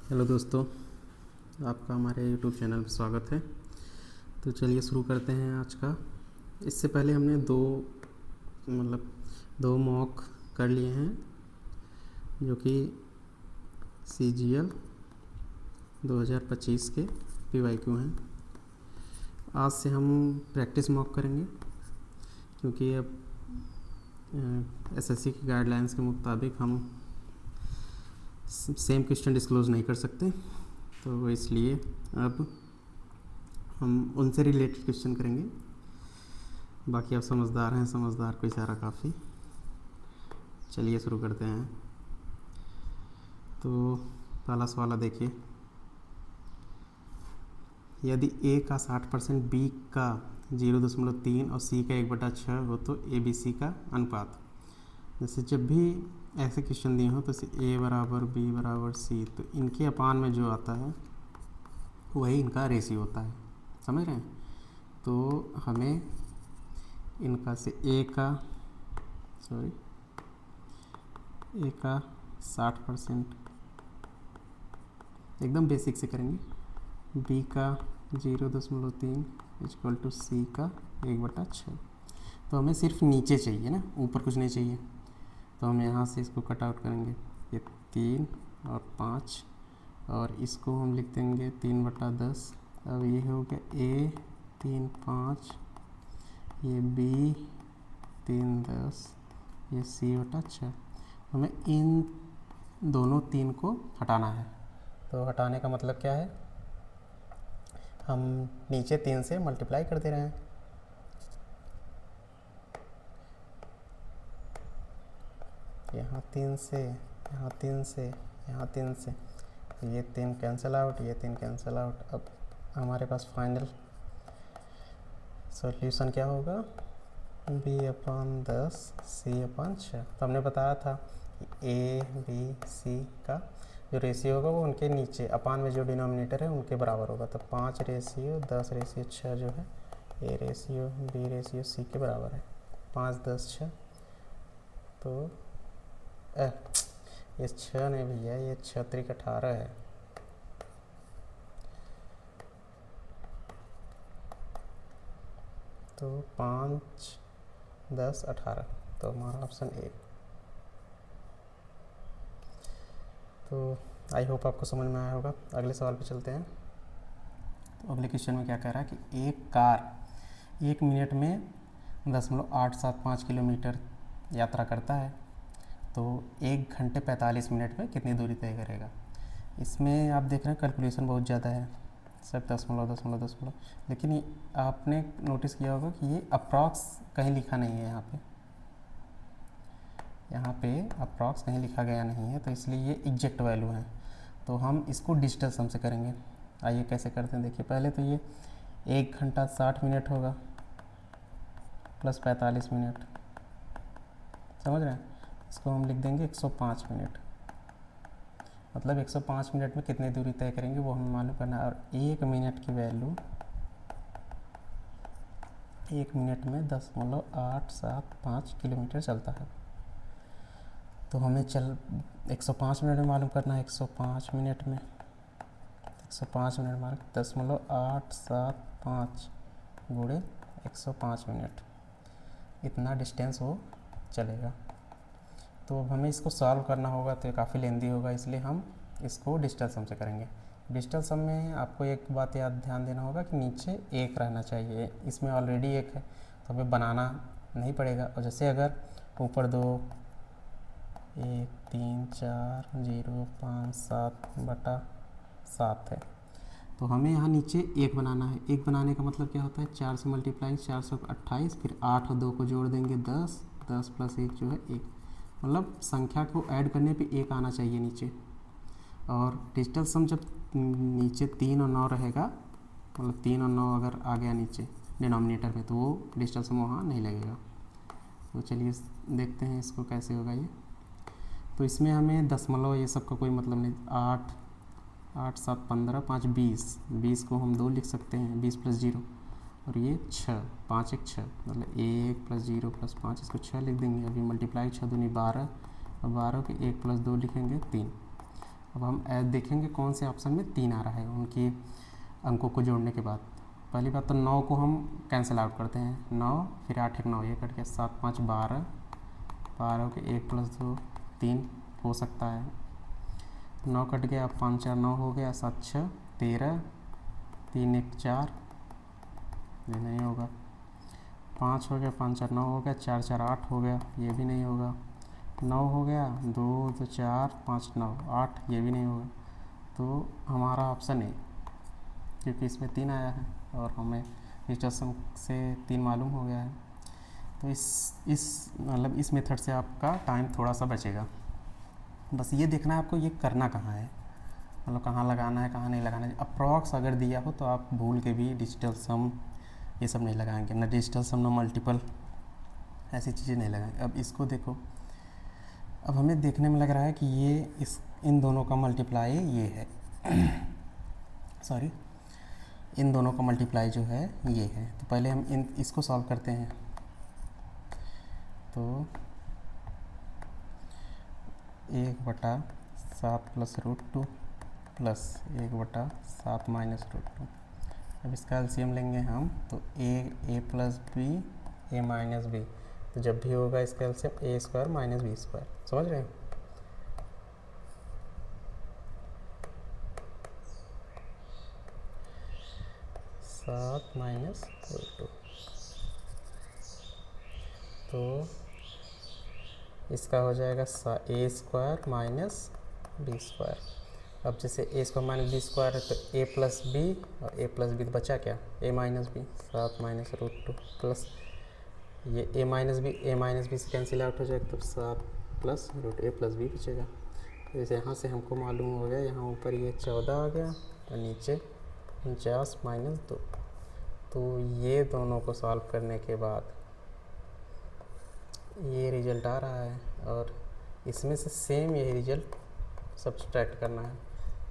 Hello दोस्तों, आपका हमारे यूट्यूब चैनल पर स्वागत है। तो चलिए शुरू करते हैं आज का। इससे पहले हमने दो मॉक कर लिए हैं, जो कि CGL 2025 के PYQ हैं। आज से हम प्रैक्टिस मॉक करेंगे, क्योंकि अब SSC की गाइडलाइंस के मुताबिक हम सेम क्वेश्चन डिस्क्लोज़ नहीं कर सकते, तो इसलिए अब हम उनसे रिलेटेड क्वेश्चन करेंगे। बाकी आप समझदार हैं, समझदार को इशारा काफ़ी। चलिए शुरू करते हैं। तो पहला सवाल देखिए, यदि A का 60%, B का 0.3 और C का 1/6 हो तो ABC का अनुपात। जैसे जब भी ऐसे क्वेश्चन दिए हों तो A बराबर B बराबर C, तो इनके अपान में जो आता है वही इनका रेशियो होता है। समझ रहे हैं? तो हमें इनका से A का 60%, एकदम बेसिक से करेंगे। B का 0.3 इक्वल टू C का 1/6। तो हमें सिर्फ नीचे चाहिए ना, ऊपर कुछ नहीं चाहिए। तो हम यहाँ से इसको कट आउट करेंगे, ये 3 और 5, और इसको हम लिख देंगे 3/10। अब ये हो गया A 3 5, ये B 3 10, ये C/6। हमें इन दोनों 3 को हटाना है। तो हटाने का मतलब क्या है, हम नीचे 3 से मल्टीप्लाई कर दे रहे हैं। यहाँ 3 से, यहाँ 3 से, यहाँ 3 से, तो ये 3 कैंसिल आउट, ये 3 कैंसिल आउट। अब हमारे पास फाइनल सॉल्यूशन क्या होगा, B/10 C/6। तो हमने बताया था कि A B C का जो रेशियो होगा वो उनके नीचे अपान में जो डिनोमिनेटर है उनके बराबर होगा। तो 5/10/6 जो है A/B/C के बराबर है। 5 10 6, तो ये 6 नहीं भैया, ये 6 3 18 है। तो 5 10 18, तो हमारा ऑप्शन ए। तो आई होप आपको समझ में आया होगा। अगले सवाल पे चलते हैं। तो अगले क्वेश्चन में क्या कह रहा है कि एक कार 1 मिनट में 0.875 किलोमीटर यात्रा करता है, तो 1 घंटे 45 मिनट में कितनी दूरी तय करेगा। इसमें आप देख रहे हैं कैलकुलेशन बहुत ज़्यादा है, सब दशमलव, लेकिन ये आपने नोटिस किया होगा कि ये अप्रॉक्स कहीं लिखा नहीं है। यहाँ पे अप्रॉक्स कहीं लिखा गया नहीं है, तो इसलिए ये एग्जैक्ट वैल्यू है। तो हम इसको डिजिटल सम से करेंगे। आइए कैसे करते हैं, देखिए। पहले तो ये 1 घंटा 60 मिनट होगा प्लस 45 मिनट, समझ रहे हैं। इसको हम लिख देंगे 105 मिनट, मतलब 105 मिनट में कितनी दूरी तय करेंगे वो हमें मालूम करना है। और 1 मिनट की वैल्यू 1 मिनट में 0.875 किलोमीटर चलता है। तो हमें 105 मिनट में मालूम करना है। 105 मिनट में 0.875 गुणे 105 मिनट, इतना डिस्टेंस वो चलेगा। तो अब हमें इसको सॉल्व करना होगा, तो ये काफ़ी लेंदी होगा, इसलिए हम इसको डिजिटल सम से करेंगे। डिजिटल सम में आपको एक बात ध्यान देना होगा कि नीचे 1 रहना चाहिए। इसमें ऑलरेडी 1 है, तो हमें बनाना नहीं पड़ेगा। और जैसे अगर ऊपर 2 1 3 4 0 5 7/7 है, तो हमें यहाँ नीचे 1 बनाना है। 1 बनाने का मतलब क्या होता है, 4 से मल्टीप्लाई 4 से 28, फिर 8 और 2 को जोड़ देंगे 10, 10 + 1 जो है 1। मतलब संख्या को ऐड करने पे 1 आना चाहिए नीचे। और डिजिटल सम जब नीचे 3 और 9 रहेगा, मतलब 3 और 9 अगर आ गया नीचे डिनोमिनेटर में, तो वो डिजिटल सम वहाँ नहीं लगेगा। तो चलिए देखते हैं इसको कैसे होगा ये। तो इसमें हमें दशमलव ये सब का कोई मतलब नहीं। 8 8 7 15 5 20 को हम 2 लिख सकते हैं, 20 + 0, और ये 6 5 1 6, मतलब 1 + 0 + 5, इसको 6 लिख देंगे। अभी मल्टीप्लाई 6 दूनी 12, और 12 के 1 + 2 लिखेंगे 3। अब हम देखेंगे कौन से ऑप्शन में 3 आ रहा है उनकी अंकों को जोड़ने के बाद। पहली बात तो 9 को हम कैंसिल आउट करते हैं, 9 फिर 8 1 9, ये कट गया, 7 5 12, 12 के 1 + 2 3 हो सकता है, 9 कट गया, 5 4 9 हो गया, 7 6 13, 3 1 4, ये नहीं होगा, 5 हो गया, 5 4 9 हो गया, 4 4 8 हो गया, ये भी नहीं होगा, 9 हो गया, 2 2 4 5 9 8, ये भी नहीं होगा। तो हमारा ऑप्शन है, क्योंकि इसमें 3 आया है और हमें डिजिटल सम से 3 मालूम हो गया है। तो इस मतलब इस मेथड से आपका टाइम थोड़ा सा बचेगा। बस ये देखना है आपको ये करना कहाँ है, मतलब कहाँ लगाना है कहाँ नहीं लगाना है। अप्रॉक्स अगर दिया हो तो आप भूल के भी डिजिटल सम ये सब नहीं लगाएंगे, ना डिजिटल सम ना मल्टीपल, ऐसी चीज़ें नहीं लगाएंगे। अब इसको देखो, अब हमें देखने में लग रहा है कि ये इन दोनों का मल्टीप्लाई ये है सॉरी, इन दोनों का मल्टीप्लाई जो है ये है। तो पहले हम इसको सॉल्व करते हैं। तो 1/7 + √2 प्लस 1/7 - √2। अब इसका एलसीएम लेंगे हम, तो a + b a - b, तो जब भी होगा इसका एलसीएम a² - b²। समझ रहे हैं? सात -√2, तो इसका हो जाएगा a² - b²। अब जैसे a² - b² है तो a + b और a + b, तो बचा क्या, a - b, 7 - √2 प्लस ये a - b से कैंसिल आउट हो जाएगा, तो 7 + √2 a + b बचेगा। जैसे यहाँ से हमको मालूम हो गया, यहाँ ऊपर ये 14 आ गया और नीचे 49 - 2। तो ये दोनों को सॉल्व करने के बाद ये रिजल्ट आ रहा है और इसमें से सेम यही रिजल्ट सब्सट्रैक्ट करना है,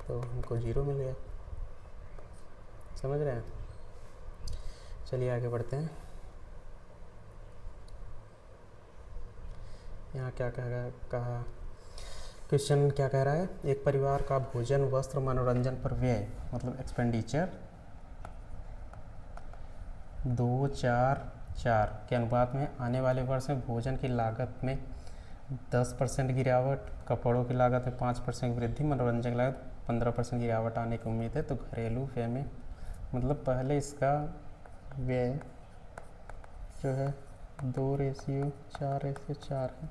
तो हमको 0 मिल गया। समझ रहे हैं? चलिए आगे बढ़ते हैं। यहाँ क्या कहा क्वेश्चन क्या कह रहा है, एक परिवार का भोजन वस्त्र मनोरंजन पर व्यय मतलब एक्सपेंडिचर 2 4 4 के अनुपात में आने वाले वर्ष में भोजन की लागत में 10% गिरावट, कपड़ों की लागत में 5% वृद्धि, मनोरंजन की लागत 15% गिरावट आने की उम्मीद है। तो घरेलू व्यय में मतलब पहले इसका व्यय जो है 2:4:4 है।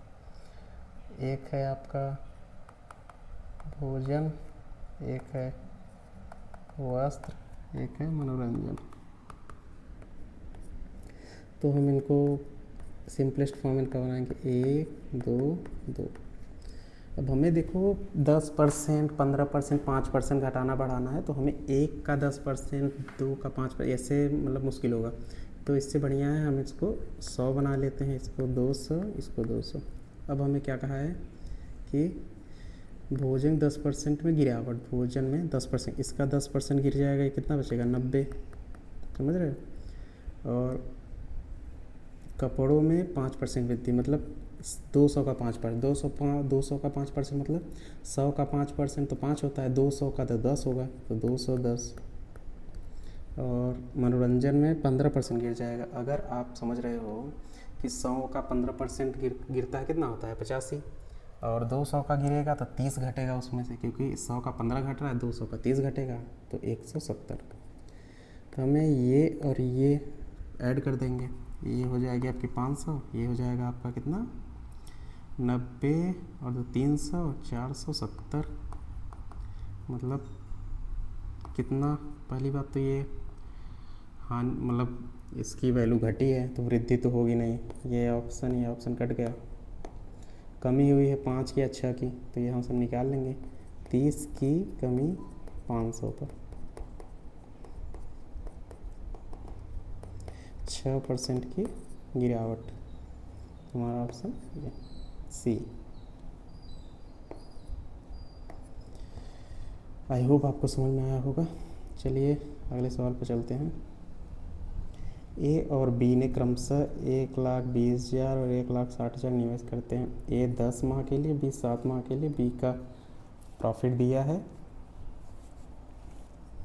एक है आपका भोजन, एक है वस्त्र, एक है मनोरंजन। तो हम इनको सिंपलेस्ट फॉर्म में बनाएंगे 1 2 2। अब हमें देखो 10%, 15%, 5% घटाना बढ़ाना है, तो हमें 1 का 10%, 2 का 5%, ऐसे मतलब मुश्किल होगा। तो इससे बढ़िया है हम इसको 100 बना लेते हैं, इसको 200, इसको 200। अब हमें क्या कहा है कि भोजन 10% में गिरावट, भोजन में 10%, इसका 10% गिर जाएगा, ये कितना बचेगा 90। समझ रहे हो? और कपड़ों में 5% वृद्धि मतलब 200 का 5%, 200 का 5% मतलब 100 का 5% तो 5 होता है, 200 का तो 10 होगा, तो 210। और मनोरंजन में 15% गिर जाएगा। अगर आप समझ रहे हो कि 100 का 15% गिरता है, कितना होता है 85, और 200 का गिरेगा तो 30 घटेगा उसमें से, क्योंकि 100 का 15 घट रहा है, 200 का 30 घटेगा, तो 170। तो हमें ये और ये ऐड कर देंगे, ये हो जाएगी आपकी 500, ये हो जाएगा आपका कितना 90, और 300 470। मतलब कितना, पहली बात तो ये हाँ मतलब इसकी वैल्यू घटी है तो वृद्धि तो होगी नहीं, ये ऑप्शन कट गया। कमी हुई है 5 की या 6 की, तो ये हम सब निकाल लेंगे। 30 की कमी 500 पर, 6% की गिरावट, हमारा ऑप्शन सी। आई होप आपको समझ में आया होगा। चलिए अगले सवाल पर चलते हैं। ए और बी ने क्रमशः 1,20,000 और 1,60,000 निवेश करते हैं। ए 10 माह के लिए, बी 7 माह के लिए। बी का प्रॉफिट दिया है,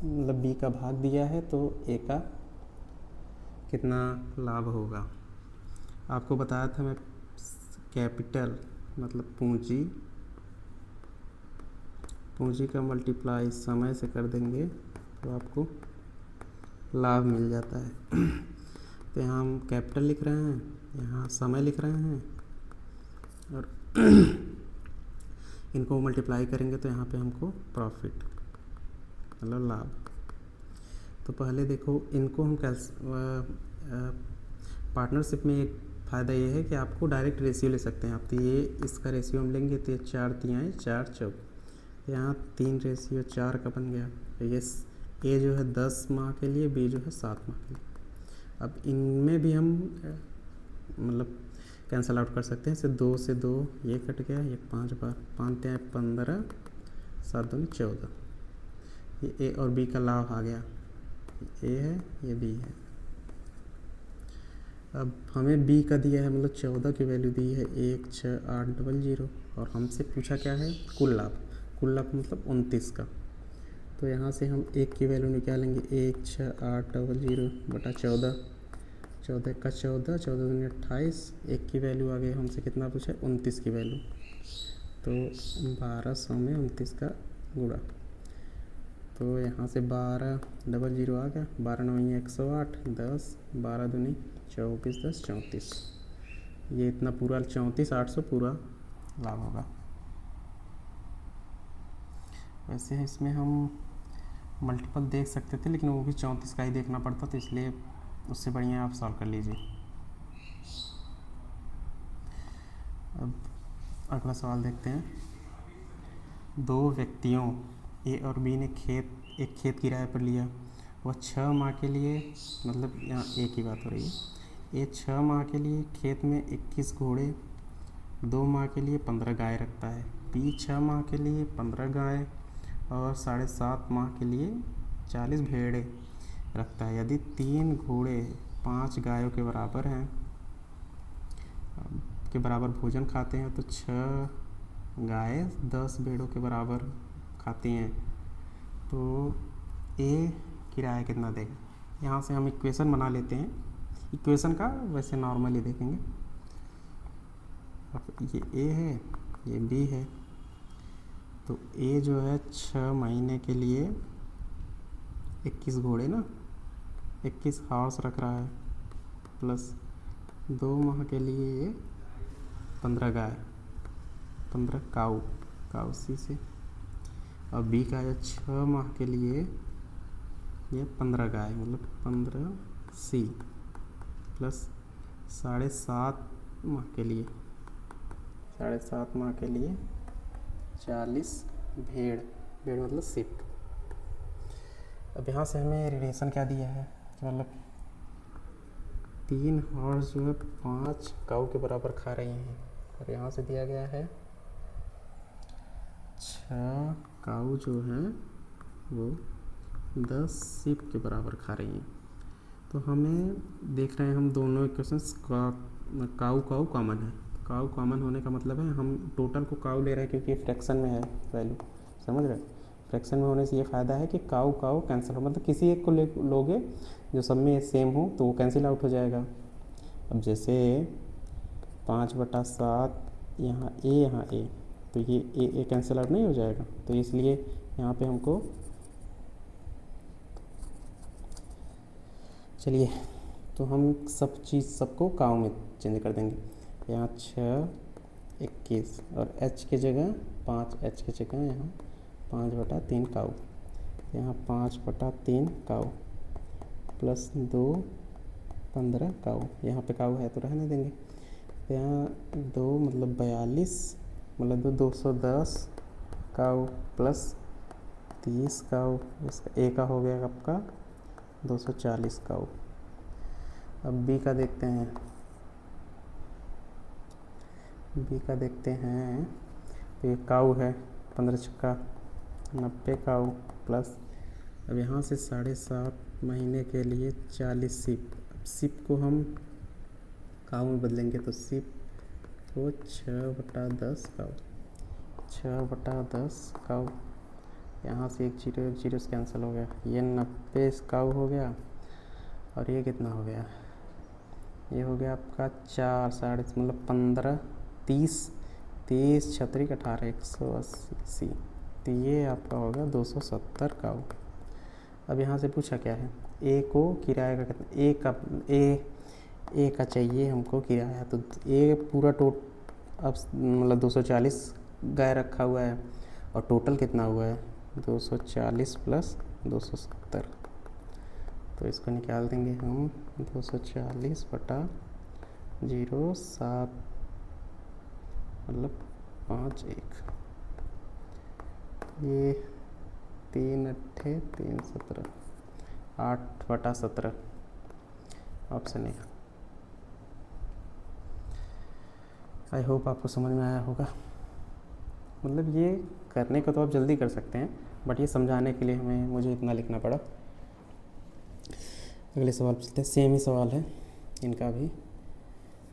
मतलब बी का भाग दिया है, तो ए का कितना लाभ होगा। आपको बताया था मैं कैपिटल मतलब पूंजी का मल्टीप्लाई समय से कर देंगे तो आपको लाभ मिल जाता है। तो यहाँ हम कैपिटल लिख रहे हैं, यहाँ समय लिख रहे हैं, और इनको मल्टीप्लाई करेंगे तो यहाँ पे हमको प्रॉफिट मतलब लाभ। तो पहले देखो इनको हम पार्टनरशिप में एक फ़ायदा ये है कि आपको डायरेक्ट रेशियो ले सकते हैं आप। तो ये इसका रेशियो हम लेंगे तो ये 4 तिहाई 4 चौक, यहाँ 3:4 का बन गया। तो ये ए जो है 10 माह के लिए, बी जो है 7 माह के लिए। अब इनमें भी हम मतलब कैंसिल आउट कर सकते हैं। जैसे 2 से 2 ये कट गया, ये 5 बार, 5 तिहाई 15, 7 दूनी 14। ये ए और बी का लाभ आ गया, ए है ये बी है। अब हमें बी का दिया है मतलब 14 की वैल्यू दी है 16800, और हमसे पूछा क्या है कुल लाभ। कुल लाभ मतलब 29 का। तो यहाँ से हम एक की वैल्यू निकालेंगे 16800 बटा 14, 14 का 14, 14 दूनी 28, एक की वैल्यू आ गई हमसे कितना पूछा है 29 की वैल्यू। तो 1200 में 29 का गुणा, तो यहाँ से 1200 आ गया, 12 9 108, 10 12 दूनी 24, 10 34, ये इतना पूरा 34,800 पूरा लाभ होगा। वैसे इसमें हम मल्टीपल देख सकते थे, लेकिन वो भी 34 का ही देखना पड़ता, तो इसलिए उससे बढ़िया आप सॉल्व कर लीजिए। अब अगला सवाल देखते हैं। 2 व्यक्तियों ए और बी ने एक खेत किराए पर लिया। वह 6 माह के लिए, मतलब यहाँ ए की बात हो रही है, ए 6 माह के लिए खेत में 21 घोड़े, 2 माह के लिए 15 गाय रखता है। बी 6 माह के लिए 15 गाय और 7.5 माह के लिए 40 भेड़ें रखता है। यदि 3 घोड़े 5 गायों के बराबर हैं, के बराबर भोजन खाते हैं, तो 6 गाय 10 भेड़ों के बराबर खाती हैं, तो ए किराया कितना देगा। यहाँ से हम इक्वेशन बना लेते हैं। इक्वेशन का वैसे नॉर्मली देखेंगे। अब ये ए है, ये बी है, तो ए जो है 6 महीने के लिए 21 घोड़े ना, 21 हॉर्स रख रहा है, प्लस 2 माह के लिए 15 गाय, 15 काऊ सी से। और बी का है 6 माह के लिए ये 15 गाय, मतलब 15 सी, प्लस 7.5 माह के लिए, 7.5 माह के लिए 40 भेड़ मतलब शिप। अब यहाँ से हमें रिलेशन क्या दिया है, मतलब 3 हॉर्स जो है 5 काऊ के बराबर खा रही हैं, और यहाँ से दिया गया है 6 काऊ जो है वो 10 शिप के बराबर खा रही हैं। तो हमें देख रहे हैं हम दोनों इक्वेशंस काऊ कॉमन है। काऊ कॉमन होने का मतलब है हम टोटल को काऊ ले रहे हैं, क्योंकि फ्रैक्शन में है वैल्यू, समझ रहे। फ्रैक्शन में होने से ये फ़ायदा है कि काऊ कैंसिल हो, मतलब किसी एक को लोगे जो सब में सेम हो तो वो कैंसिल आउट हो जाएगा। अब जैसे 5/7 यहाँ ए, तो ये ए कैंसिल आउट नहीं हो जाएगा, तो इसलिए यहाँ पे हमको, चलिए तो हम सबको काऊ में चेंज कर देंगे। यहाँ 6 21 और h की जगह 5, h की जगह यहाँ 5/3 काऊ, यहाँ 5/3 काऊ प्लस 2 15 काऊ, यहाँ पे काऊ है तो रहने देंगे। यहाँ 2 मतलब 42, मतलब 210 काऊ प्लस 30 काऊ, इसका ए का हो गया आपका 240 काऊ। अब बी का देखते हैं। तो ये काऊ है 15 छक्का 90 काऊ, प्लस अब यहाँ से 7.5 महीने के लिए 40 शिप। अब शिप को हम काऊ में बदलेंगे, तो शिप को 6/10 काऊ, 6/10 काउ, यहाँ से एक जीरो से कैंसिल हो गया, ये 90 काउ हो गया, और ये कितना हो गया, ये हो गया आपका 4 साढ़े मतलब 15 30 30 छतरी 18 180, तो ये आपका होगा 270 काउ। अब यहाँ से पूछा क्या है, ए को किराए का कितना, ए का चाहिए हमको किराया, तो ए पूरा अब मतलब 240 गाय रखा हुआ है, और टोटल कितना हुआ है 240 प्लस 270, तो इसको निकाल देंगे हम 240/07 मतलब 51, ये 3 8 3 17 8/17 ऑप्शन है। आई होप आपको समझ में आया होगा। मतलब ये करने को तो आप जल्दी कर सकते हैं, बट ये समझाने के लिए मुझे इतना लिखना पड़ा। अगले सवाल पर चलते हैं, सेम ही सवाल है इनका भी,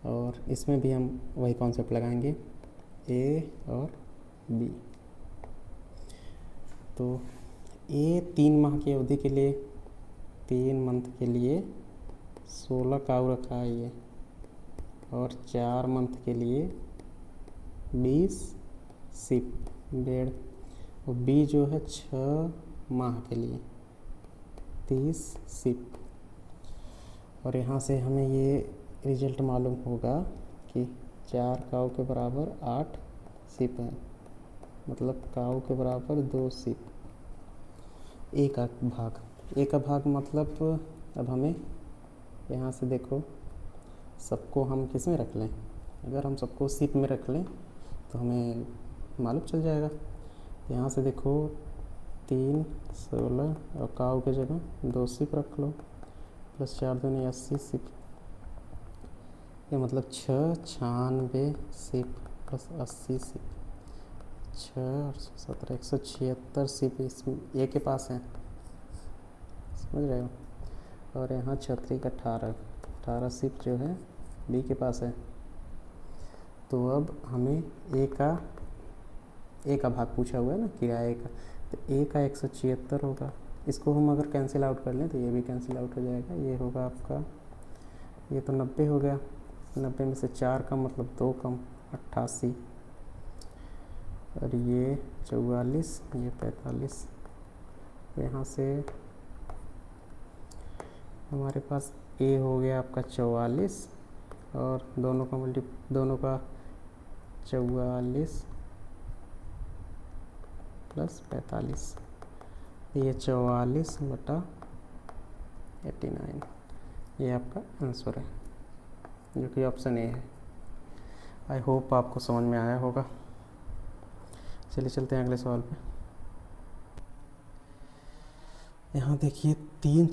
और इसमें भी हम वही कॉन्सेप्ट लगाएंगे, ए और बी। तो ए 3 माह की अवधि के लिए 3 मंथ के लिए 16 काऊ रखा है ये, और 4 मंथ के लिए 20 सिप बेड़, और बी जो है 6 माह के लिए 30 सिप। और यहाँ से हमें ये रिजल्ट मालूम होगा कि 4 काऊ के बराबर 8 सिप है, मतलब काऊ के बराबर 2 सिप। ए का भाग मतलब अब हमें यहाँ से देखो, सबको हम किस में रख लें, अगर हम सबको सिप में रख लें तो हमें मालूम चल जाएगा। यहाँ से देखो 3 16 और काऊ के जगह 2 सिप रख लो, प्लस 4 दूनी 80 सिप, ये मतलब 6 96 सिप प्लस 80 सिप, 6 और 17 176 सिप इसमें ए के पास है, समझ रहे हो। और यहाँ 36 18 सिप जो है बी के पास है। तो अब हमें ए का भाग पूछा हुआ है ना किराए का, तो ए का 176 होगा, इसको हम अगर कैंसिल आउट कर लें तो ये भी कैंसिल आउट हो जाएगा, ये होगा आपका, ये तो 90 हो गया, 90 में से 4 कम मतलब 2 कम 88, और ये 44 ये 45, यहाँ से हमारे पास ए हो गया आपका 44, और दोनों का 44 प्लस 45, ये 44/89, ये आपका आंसर है, जो कि ऑप्शन ए है। आई होप आपको समझ में आया होगा। चलिए चलते हैं अगले सवाल पे। यहाँ देखिए 3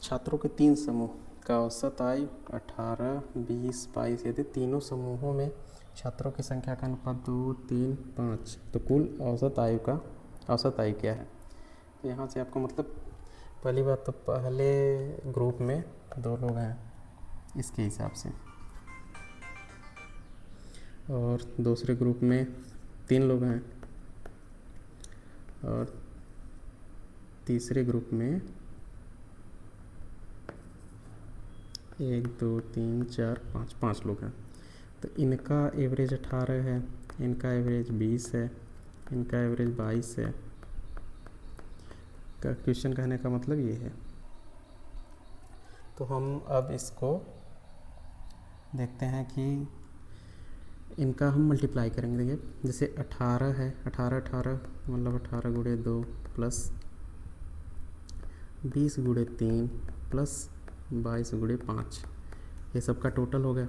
छात्रों के 3 समूह का औसत आयु 18 20 22, यदि तीनों समूहों में छात्रों की संख्या का अनुपात 2 3 5, तो कुल औसत आयु क्या है। तो यहाँ से आपको मतलब पहली बात तो पहले ग्रुप में 2 लोग हैं इसके हिसाब से, और दूसरे ग्रुप में 3 लोग हैं, और तीसरे ग्रुप में 1 2 3 4 5 लोग हैं। तो इनका एवरेज 18 है, इनका एवरेज 20 है, इनका एवरेज 22 है। का क्वेश्चन कहने का मतलब ये है। तो हम अब इसको देखते हैं कि इनका हम मल्टीप्लाई करेंगे। देखिए जैसे 18 है, 18 मतलब 18 गुणे 2 प्लस 20 गुणे 3 प्लस 22 गुणे 5, ये सब का टोटल हो गया,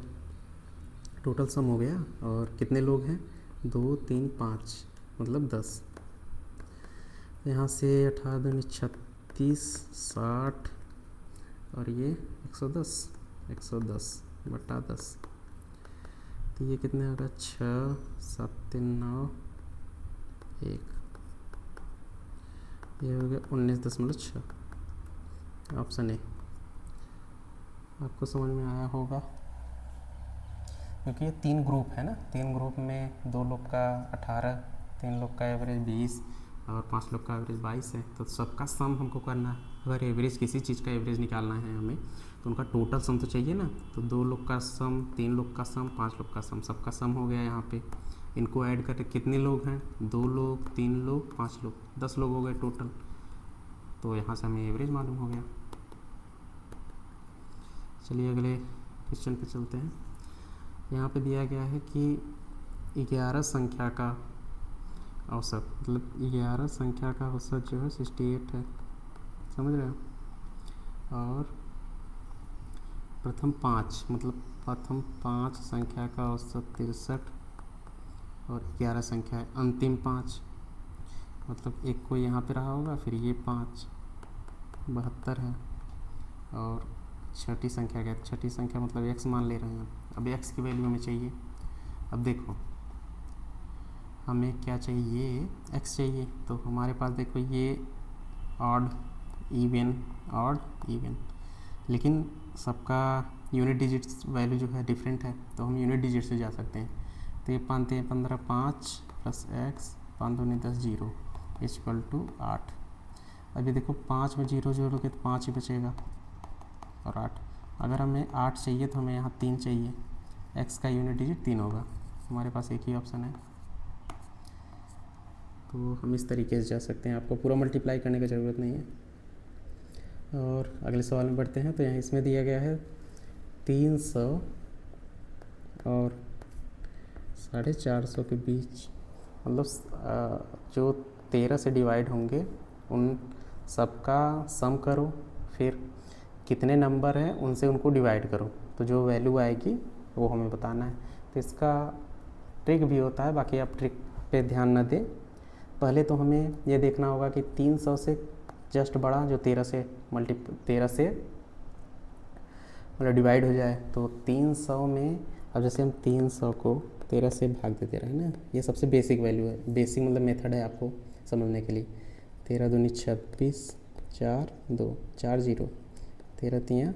टोटल सम हो गया। और कितने लोग हैं 2 3 5 मतलब 10। यहाँ से 18 दूनी 36 60, और ये 110/10, तो ये कितने होगा 6 7 3 9 1, ये हो गया 19.6, ऑप्शन ए। आपको समझ में आया होगा, क्योंकि ये 3 ग्रुप है ना, 3 ग्रुप में 2 लोग का 18 3 लोग का एवरेज 20 और 5 लोग का एवरेज 22 है। तो सबका सम हमको करना है। अगर एवरेज किसी चीज़ का एवरेज निकालना है हमें तो उनका टोटल सम तो चाहिए ना। तो 2 लोग का सम, 3 लोग का सम, 5 लोग का सम, सबका सम हो गया यहाँ पे। इनको ऐड करके कितने लोग हैं? 2 लोग, 3 लोग, 5 लोग, 10 लोग हो गए टोटल। तो यहाँ से हमें एवरेज मालूम हो गया। चलिए अगले क्वेश्चन पे चलते हैं। यहाँ पे दिया गया है कि 11 संख्या का औसत, मतलब 11 संख्या का औसत जो है 68 है, समझ रहे हो। और प्रथम 5, मतलब प्रथम 5 संख्या का औसत 63 और 11 संख्या है। अंतिम 5 मतलब एक कोई यहाँ पे रहा होगा, फिर ये 5 72 है। और छठी संख्या क्या है? छठी संख्या मतलब x मान ले रहे हैं। अब x की वैल्यू हमें चाहिए। अब देखो हमें क्या चाहिए, x चाहिए। तो हमारे पास देखो ये ऑड इवन, लेकिन सबका यूनिट डिजिट्स वैल्यू जो है डिफरेंट है, तो हम यूनिट डिजिट से जा सकते हैं। तो ये 15 5 प्लस x 5 दूनी 10 0 इक्वल टू 8। अभी देखो 5 में 0 जोड़ोगे तो 5 ही बचेगा और 8। अगर हमें 8 चाहिए तो हमें यहाँ 3 चाहिए। x का यूनिट डिजिट 3 होगा। हमारे पास एक ही ऑप्शन है, तो हम इस तरीके से जा सकते हैं। आपको पूरा मल्टीप्लाई करने की ज़रूरत नहीं है। और अगले सवाल में बढ़ते हैं। तो यहाँ इसमें दिया गया है 300 और 450 के बीच, मतलब जो 13 से डिवाइड होंगे उन सबका सम करो, फिर कितने नंबर हैं उनसे उनको डिवाइड करो, तो जो वैल्यू आएगी वो हमें बताना है। तो इसका ट्रिक भी होता है, बाकी आप ट्रिक पे ध्यान न दें। पहले तो हमें ये देखना होगा कि 300 से जस्ट बड़ा जो 13 से मतलब डिवाइड हो जाए। तो 300 में अब जैसे हम 300 को 13 से भाग देते रहे ना, ये सबसे बेसिक वैल्यू है। बेसिक मतलब मेथड है आपको समझने के लिए। 13 दूनी 26, 4 2 4 0, 13 3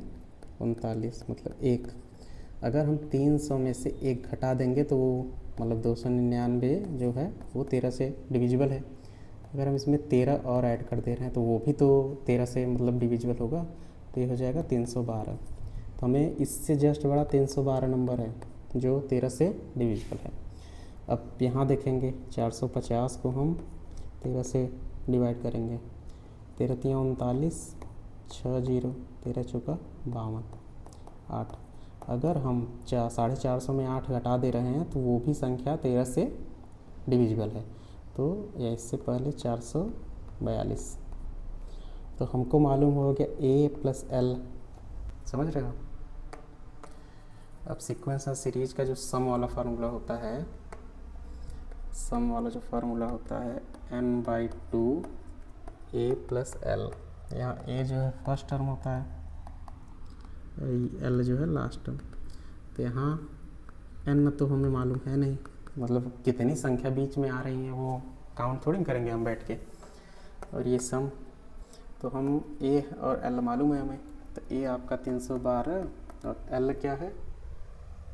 39 मतलब 1। अगर हम 300 में से 1 घटा देंगे तो वो मतलब 299 जो है वो 13 से डिविजिबल है। अगर हम इसमें 13 और ऐड कर दे रहे हैं तो वो भी तो 13 से मतलब डिविजिबल होगा, तो ये हो जाएगा 312। तो हमें इससे जस्ट बड़ा 312 नंबर है जो 13 से डिविजिबल है। अब यहाँ देखेंगे 450 को हम 13 से डिवाइड करेंगे। 13 3 39, 6 0, 13 चौका 52, 8। अगर हम 450 में 8 घटा दे रहे हैं तो वो भी संख्या 13 से डिविजिबल है, तो या इससे पहले 442। तो हमको मालूम हो गया a प्लस एल, समझ रहे हो। अब सीक्वेंस और सीरीज का जो सम वाला फार्मूला होता है, सम वाला जो फार्मूला होता है n/2 a प्लस एल। यहाँ a जो है फर्स्ट टर्म होता है, एल जो है लास्ट टर्म। तो यहाँ n तो हमें मालूम है नहीं, मतलब कितनी संख्या बीच में आ रही है वो काउंट थोड़ी करेंगे हम बैठ के। और ये सम तो हम a और l मालूम है हमें, तो a आपका 312 और l क्या है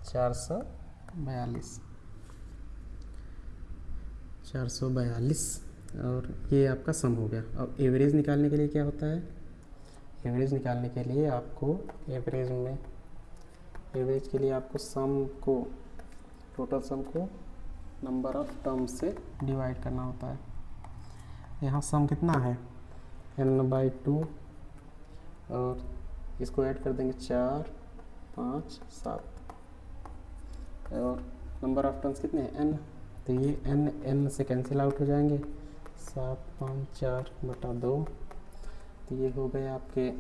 442 और ये आपका सम हो गया। अब एवरेज निकालने के लिए क्या होता है, एवरेज निकालने के लिए आपको एवरेज के लिए आपको सम को, टोटल सम को नंबर ऑफ टर्म्स से डिवाइड करना होता है। यहाँ सम कितना है n/2 और इसको ऐड कर देंगे 4 5 7 और नंबर ऑफ टर्म्स कितने हैं n, तो ये n से कैंसिल आउट हो जाएंगे। 7 5 4 बटा 2, तो ये हो गए आपके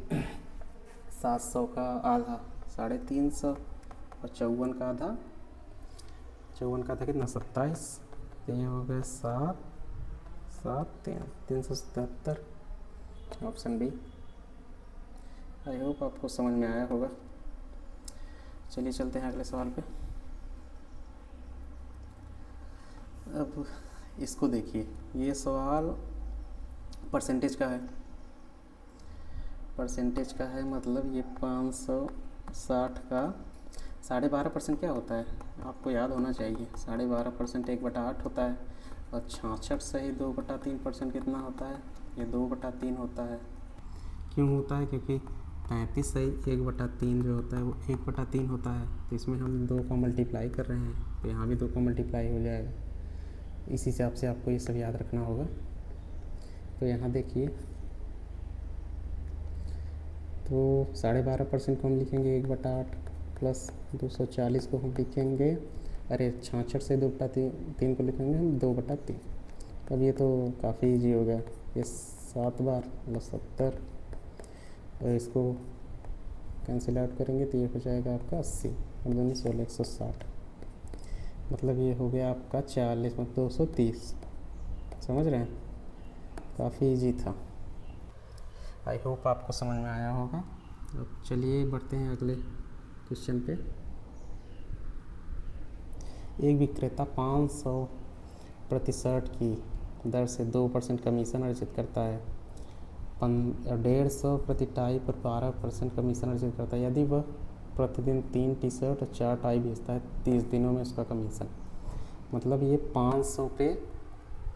700 का आधा 350 और 54 का आधा, 54 का आधा कितना 27, तो ये हो गए 7 7 377, ऑप्शन बी। आई होप आपको समझ में आया होगा। चलिए चलते हैं अगले सवाल पे। अब इसको देखिए, ये सवाल परसेंटेज का है, मतलब ये 560 का 12.5% क्या होता है आपको याद होना चाहिए। 12.5% 1/8 होता है और 66 से ही 2/3% कितना होता है, ये 2/3 होता है। क्यों होता है, क्योंकि 35 से ही 1/3 जो होता है वो 1/3 होता है, तो इसमें हम 2 को मल्टीप्लाई कर रहे हैं, तो यहाँ भी 2 को मल्टीप्लाई हो जाएगा। इस हिसाब से आपको ये सब याद रखना होगा। तो यहाँ देखिए, तो 12.5% को हम लिखेंगे 1/8 प्लस 240 को हम लिखेंगे, अरे 66 से 2/3 को लिखेंगे हम 2/3। अब ये तो काफ़ी ईजी हो गया, ये 7 बार मतलब 70, और इसको कैंसिल आउट करेंगे तो ये हो जाएगा आपका 80 और 2 16 160, मतलब ये हो गया आपका 40 मतलब 230। समझ रहे हैं, काफ़ी इजी था। आई होप आपको समझ में आया होगा। अब चलिए बढ़ते हैं अगले क्वेश्चन पे। एक विक्रेता 500 प्रति शर्ट की दर से 2% कमीशन अर्जित करता है, 150 प्रति टाई पर 12% कमीशन अर्जित करता है। यदि वह प्रतिदिन 3 टी शर्ट और 4 टाई बेचता है 30 दिनों में उसका कमीशन, मतलब ये 500 पे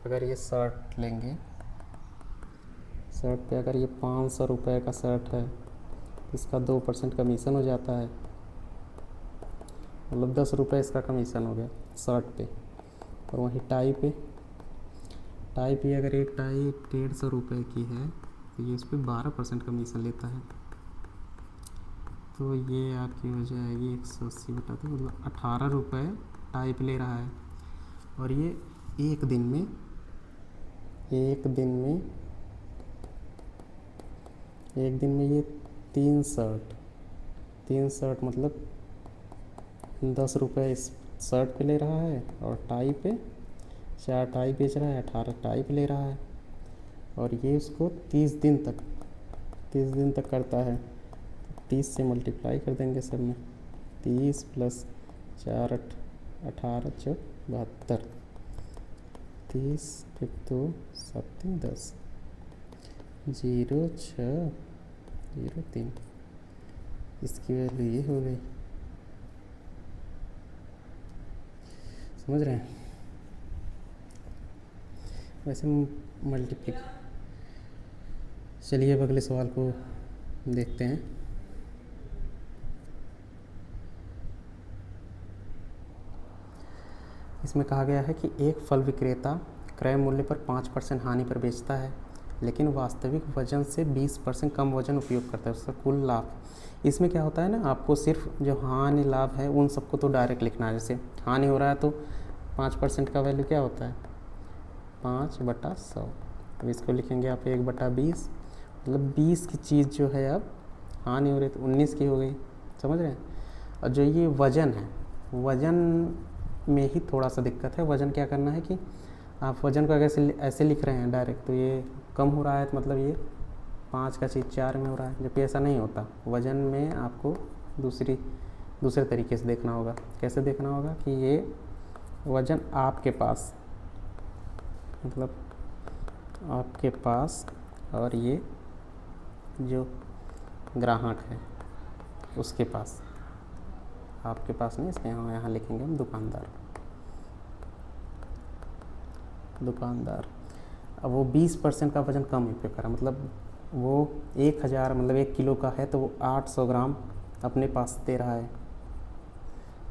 अगर ये शर्ट लेंगे, शर्ट पे अगर ये 500 रुपये का शर्ट है, इसका 2% कमीशन हो जाता है, मतलब 10 रुपये इसका कमीशन हो गया शर्ट पे। और वहीं टाई पे अगर एक टाई 150 रुपये की है तो ये इस पर 12% कमीशन लेता है, तो ये आपकी हो जाएगी 180 बटा, मतलब 18 रुपये टाई पे ले रहा है। और ये एक दिन में ये 3 शर्ट मतलब 10 रुपये इस शर्ट पे ले रहा है, और टाई पे 4 टाई बेच रहा है, 18 टाई पे ले रहा है, और ये उसको 30 दिन तक करता है। 30 से मल्टीप्लाई कर देंगे सब में, 30 प्लस 4 18 4 72, 30 फिर 2 7 10 0 6 0 3, इसकी वैल्यू ये हो गई। समझ रहे हैं, वैसे मल्टीप्लिक। चलिए अब अगले सवाल को देखते हैं। इसमें कहा गया है कि एक फल विक्रेता क्रय मूल्य पर 5% हानि पर बेचता है, लेकिन वास्तविक वजन से 20% कम वजन उपयोग करता है, उसका कुल लाभ। इसमें क्या होता है ना, आपको सिर्फ जो हानि लाभ है उन सबको तो डायरेक्ट लिखना है। जैसे हानि हो रहा है तो 5% का वैल्यू क्या होता है, 5/100। अब इसको लिखेंगे आप 1/20, मतलब 20 की चीज़ जो है अब हानि हो रही तो 19 की हो गई। समझ रहे हैं। और जो ये वज़न है, वज़न में ही थोड़ा सा दिक्कत है। वज़न क्या करना है कि आप वज़न को अगर ऐसे लिख रहे हैं डायरेक्ट, तो ये कम हो रहा है तो मतलब ये 5 का चीज़ 4 में हो रहा है, जबकि ऐसा नहीं होता। वज़न में आपको दूसरे तरीके से देखना होगा। कैसे देखना होगा कि ये वज़न आपके पास, मतलब आपके पास, और ये जो ग्राहक है उसके पास, आपके पास नहीं, इसके यहाँ लिखेंगे हम दुकानदार। अब वो 20% का वज़न कम उपयोग करा, मतलब वो 1000 मतलब 1 किलो का है तो वो 800 ग्राम अपने पास दे रहा है,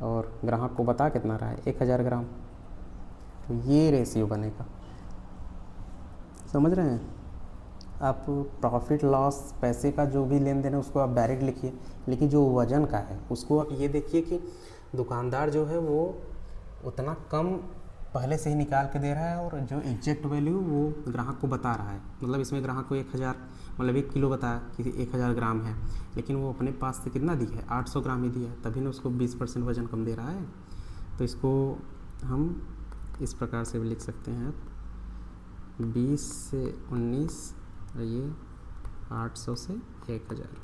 और ग्राहक को बता कितना रहा है, 1000 ग्राम। तो ये रेशियो बनेगा। समझ रहे हैं आप। प्रॉफिट लॉस पैसे का जो भी लेन देन है उसको आप डायरेक्ट लिखिए, लेकिन जो वज़न का है उसको आप ये देखिए कि दुकानदार जो है वो उतना कम पहले से ही निकाल के दे रहा है, और जो एग्जैक्ट वैल्यू वो ग्राहक को बता रहा है। मतलब इसमें ग्राहक को 1000 मतलब 1 किलो बताया कि 1000 ग्राम है, लेकिन वो अपने पास से कितना दी है, 800 ग्राम ही दिया है, तभी ना उसको 20% वज़न कम दे रहा है। तो इसको हम इस प्रकार से भी लिख सकते हैं, 20 से 19, और ये 800 से 1000।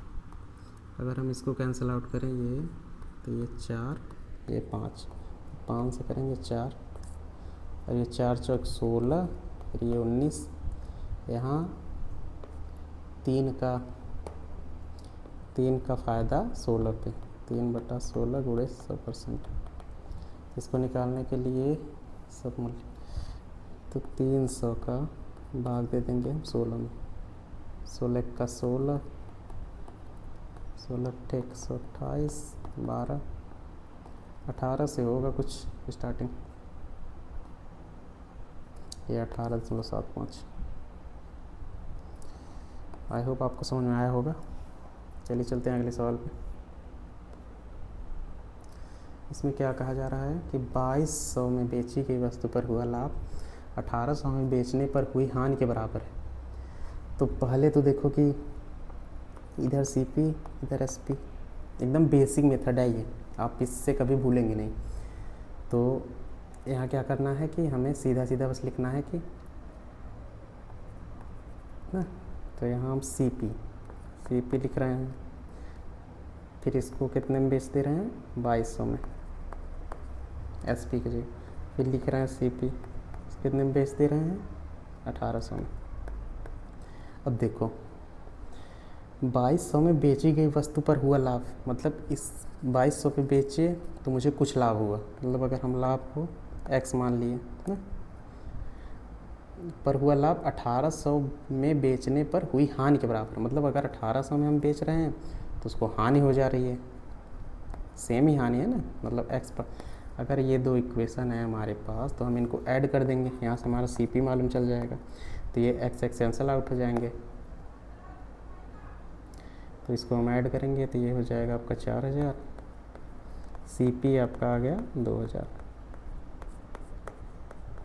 अगर हम इसको कैंसिल आउट करें ये, तो ये 4, ये 5 से करेंगे 4, और ये 4 चौक 16, फिर ये 19, यहाँ 3 का फ़ायदा 16 पे, 3/16 गुणे 100%। इसको निकालने के लिए सब तो 300 का भाग दे देंगे हम 16 में। 16 का 16, 16 128, 12, 18 से होगा कुछ स्टार्टिंग, ये 18.75। आई होप आपको समझ में आया होगा। चलिए चलते हैं अगले सवाल पे। इसमें क्या कहा जा रहा है कि 2200 में बेची गई वस्तु पर हुआ लाभ 1800 में बेचने पर हुई हानि के बराबर है। तो पहले तो देखो कि इधर सीपी इधर एसपी, एकदम बेसिक मेथड है ये, आप इससे कभी भूलेंगे नहीं। तो यहाँ क्या करना है कि हमें सीधा सीधा बस लिखना है कि ना, तो यहाँ हम सीपी लिख रहे हैं, फिर इसको कितने में बेच दे रहे हैं 2200 में एसपी के जी, फिर लिख रहे हैं सीपी कितने में बेच दे रहे हैं 1800 में। अब देखो 2200 में बेची गई वस्तु पर हुआ लाभ, मतलब इस 2200 पे बेचे तो मुझे कुछ लाभ हुआ, मतलब अगर हम लाभ को x मान लिए ना, पर हुआ लाभ 1800 में बेचने पर हुई हानि के बराबर, मतलब अगर 1800 में हम बेच रहे हैं तो उसको हानि हो जा रही है, सेम ही हानि है ना, मतलब x पर। अगर ये दो इक्वेशन है हमारे पास तो हम इनको ऐड कर देंगे, यहाँ से हमारा सीपी मालूम चल जाएगा, तो ये x कैंसिल आउट हो जाएंगे, तो इसको हम ऐड करेंगे तो ये हो जाएगा आपका 4000, सीपी आपका आ गया 2000।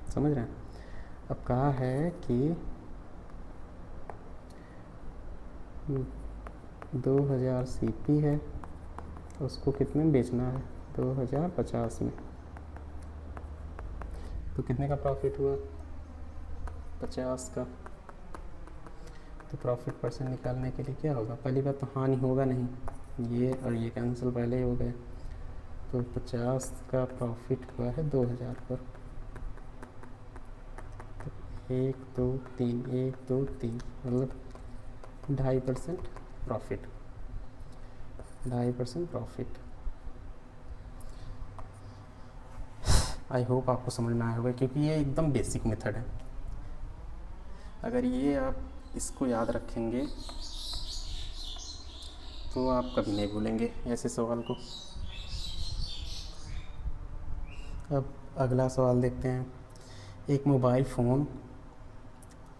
समझ रहे हैं। अब कहा है कि 2000 सीपी है, उसको कितने में बेचना है 2050 में, तो कितने का प्रॉफिट हुआ 50 का। तो प्रॉफिट परसेंट निकालने के लिए क्या होगा, पहली बात तो हानि होगा नहीं, ये और ये कैंसिल पहले ही हो गए, तो 50 का प्रॉफिट हुआ है 2000 पर, तो 1 2 3 1 2 3 मतलब 2.5% प्रॉफिट, 2.5% प्रॉफिट। आई होप आपको समझ में आया होगा, क्योंकि ये एकदम बेसिक मेथड है। अगर ये आप इसको याद रखेंगे तो आप कभी नहीं भूलेंगे ऐसे सवाल को। अब अगला सवाल देखते हैं। एक मोबाइल फ़ोन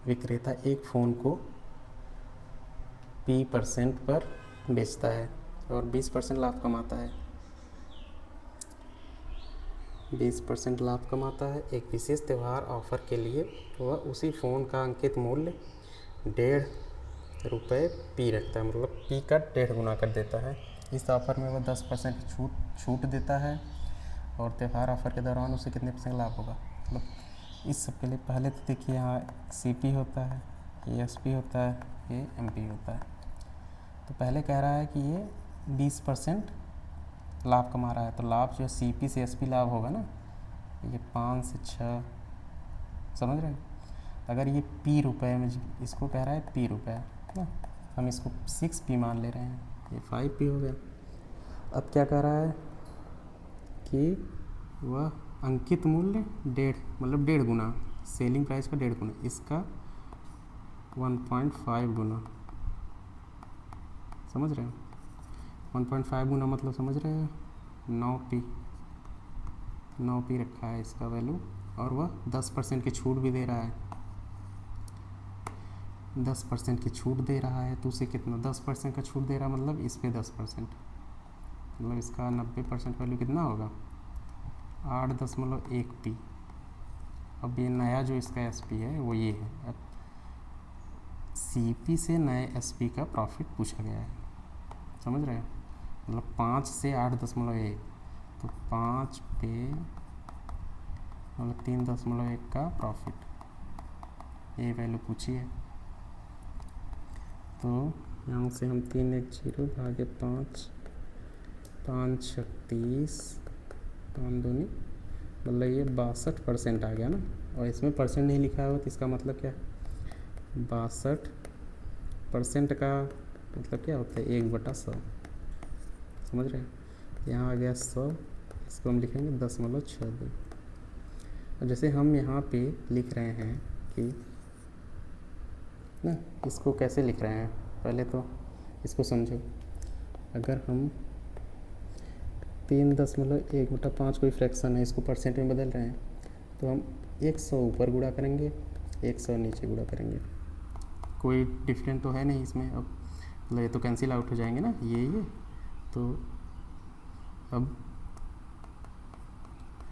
विक्रेता एक फ़ोन को P% पर बेचता है और 20% लाभ कमाता है, 20% लाभ कमाता है। एक विशेष त्यौहार ऑफर के लिए वह उसी फ़ोन का अंकित मूल्य ₹1.5 P रखता है, मतलब P का 1.5 गुना कर देता है। इस ऑफ़र में वह 10% छूट देता है और त्यौहार ऑफर के दौरान उसे कितने % लाभ होगा। मतलब इस सब के लिए पहले तो देखिए यहाँ CP होता है, ये SP होता है, ये MP होता है। तो पहले कह रहा है कि ये 20% लाभ कमा रहा है, तो लाभ जो CP से SP लाभ होगा ना, ये 5 से 6, समझ रहे हैं। अगर ये P रुपए में इसको कह रहा है P रुपए ना, हम इसको 6P मान ले रहे हैं, ये 5P हो गया। अब क्या कह रहा है कि वह अंकित मूल्य 1.5 मतलब 1.5 गुना, सेलिंग प्राइस का 1.5 गुना, इसका 1.5 गुना, समझ रहे हैं। 1.5 गुना मतलब समझ रहे हैं 9P रखा है इसका वैल्यू, और वह 10% की छूट भी दे रहा है, 10% की छूट दे रहा है। तो उसे कितना 10% का छूट दे रहा है, मतलब इस पर 10%, मतलब इसका 90% वैल्यू कितना होगा 8.1P। अब ये नया जो इसका SP है वो ये है। अब CP से नए SP का प्रॉफिट पूछा गया है, समझ रहे हैं। मतलब 5 से 8.1, तो 5 पे मतलब 3.1 का प्रॉफिट, ये वैल्यू पूछी है। तो यहाँ से हम 310 भागे 5, 5 6 30, 5 दूनी मतलब ये 62% आ गया ना, और इसमें परसेंट नहीं लिखा हुआ, तो इसका मतलब क्या 62% का मतलब क्या होता है 1/100, समझ रहे हैं। यहाँ आ गया 100, इसको हम लिखेंगे 10.62, जैसे हम यहाँ पे लिख रहे हैं कि ना, इसको कैसे लिख रहे हैं, पहले तो इसको समझो। अगर हम 3.1/5 कोई फ्रैक्शन है, इसको परसेंट में बदल रहे हैं, तो हम 100 ऊपर गुणा करेंगे, 100 नीचे गुणा करेंगे। कोई डिफरेंट तो है नहीं इसमें। अब मतलब ये तो कैंसिल आउट हो जाएंगे ना, ये तो अब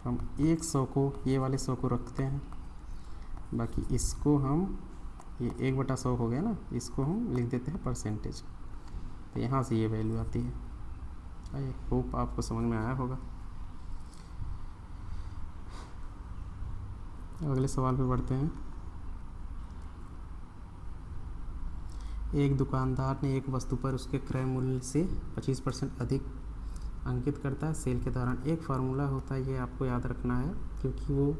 हम 100 को, ये वाले 100 को रखते हैं, बाकी इसको हम, ये 1/100 हो गया ना, इसको हम लिख देते हैं परसेंटेज। तो यहाँ से ये वैल्यू आती है। आई होप आपको समझ में आया होगा। अगले सवाल पे बढ़ते हैं। एक दुकानदार ने एक वस्तु पर उसके क्रय मूल्य से 25% अधिक अंकित करता है सेल के दौरान। एक फार्मूला होता है, ये आपको याद रखना है, क्योंकि वो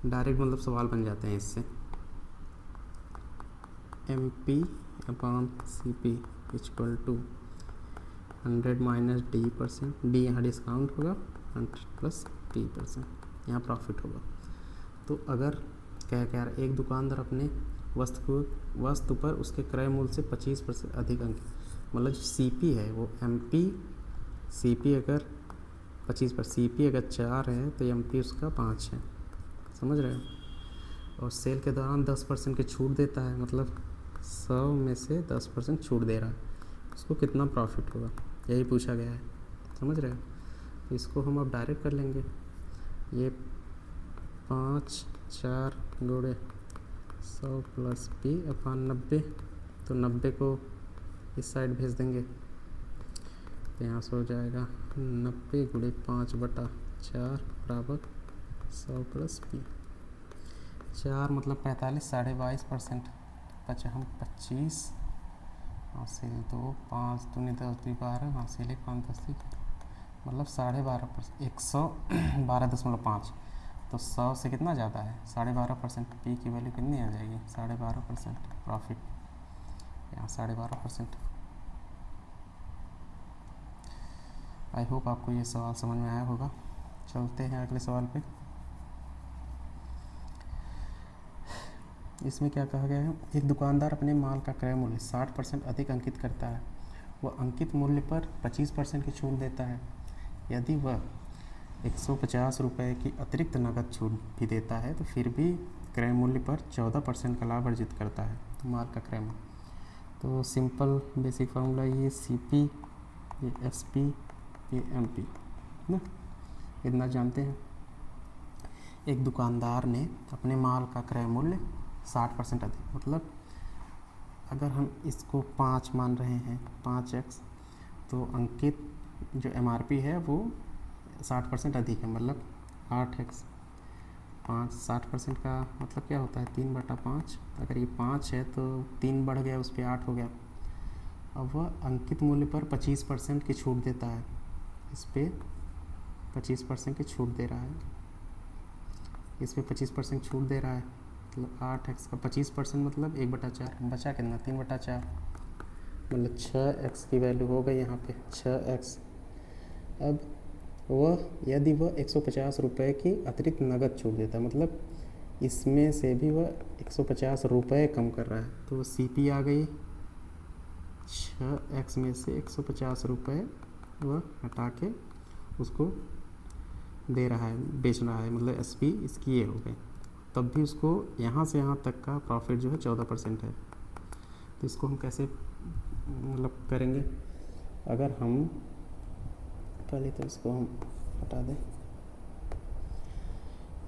डायरेक्ट मतलब सवाल बन जाते हैं इससे। MP/CP = 100 minus D%। D यहाँ डिस्काउंट होगा, 100 प्लस P%, यहाँ प्रॉफिट होगा। तो अगर क्या कह रहा है, एक दुकानदार अपने वस्तु पर उसके क्रय मूल्य से 25% अधिक अंक, मतलब CP है वो CP अगर 25%, CP अगर 4 है तो MP उसका 5 है, समझ रहे हो। और सेल के दौरान 10% की छूट देता है, मतलब 100 में से 10% छूट दे रहा है, उसको कितना प्रॉफिट होगा, यही पूछा गया है, समझ रहे हो। तो इसको हम अब डायरेक्ट कर लेंगे। ये 5 4 गुणे 100 प्लस P/90, तो 90 को इस साइड भेज देंगे, तो यहाँ से हो जाएगा 90 गुणे 5/4 बराबर 100 प्लस P। 4 मतलब 45, 22.5%, बचे हम 25, हासिल 2, 5 दूनी 10 2 12, हासिल 1 5 10 मतलब 12.5%, 112.5। तो 100 से कितना ज़्यादा है, 12.5%। पी की वैल्यू कितनी आ जाएगी, 12.5% प्रॉफिट, यहाँ 12.5%। आई होप आपको ये सवाल समझ में आया होगा। चलते हैं अगले सवाल पे। इसमें क्या कहा गया है, एक दुकानदार अपने माल का क्रय मूल्य 60% अधिक अंकित करता है। वह अंकित मूल्य पर 25% की छूट देता है। यदि वह 150 रुपये की अतिरिक्त नकद छूट भी देता है तो फिर भी क्रय मूल्य पर 14% का लाभ अर्जित करता है, तो माल का क्रय मूल्य। तो सिंपल बेसिक फार्मूला, ये CP, ये SP, ये MP ना, इतना जानते हैं। एक दुकानदार ने अपने माल का क्रय मूल्य 60% अधिक, मतलब अगर हम इसको 5 मान रहे हैं, 5x, तो अंकित जो MRP है वो 60% अधिक है, मतलब 8x। 60% का मतलब क्या होता है, 3/5। अगर ये 5 है तो 3 बढ़ गया, उस पर 8 हो गया। अब वह अंकित मूल्य पर 25% की छूट देता है, इस पर 25% की छूट दे रहा है, इस पर 25% छूट दे रहा है, मतलब 8x का 25% मतलब 1/4, बचा कितना, 3/4, मतलब 6x की वैल्यू हो गई यहाँ पे 6x। अब यदि वह 150 रुपये की अतिरिक्त नगद छूट देता है, मतलब इसमें से भी वह 150 रुपये कम कर रहा है, तो CP आ गई, 6x में से 150 रुपये वह हटा के उसको दे रहा है, बेच रहा है, मतलब SP इसकी ये हो गई। तब भी उसको यहाँ से यहाँ तक का प्रॉफिट जो है 14% है। तो इसको हम कैसे मतलब करेंगे, अगर हम पहले तो इसको हम हटा दें।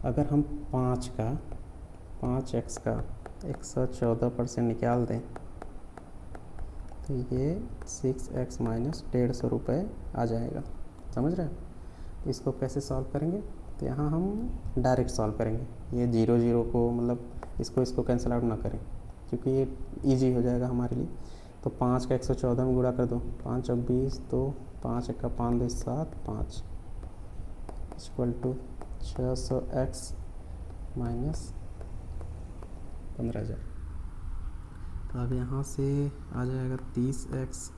अगर हम 5x का 114% निकाल दें तो ये 6x माइनस 150 रुपये आ जाएगा, समझ रहे हैं। तो इसको कैसे सॉल्व करेंगे, तो यहाँ हम डायरेक्ट सॉल्व करेंगे। ये 0 0 को मतलब इसको कैंसिल आउट ना करें, क्योंकि ये इजी हो जाएगा हमारे लिए। तो 5 का 114 में गुणा कर दो, 5 × 20, तो 5 × 5 = 7, 5 = 600x माइनस 15,000। तो अब यहाँ से आ जाएगा 30x,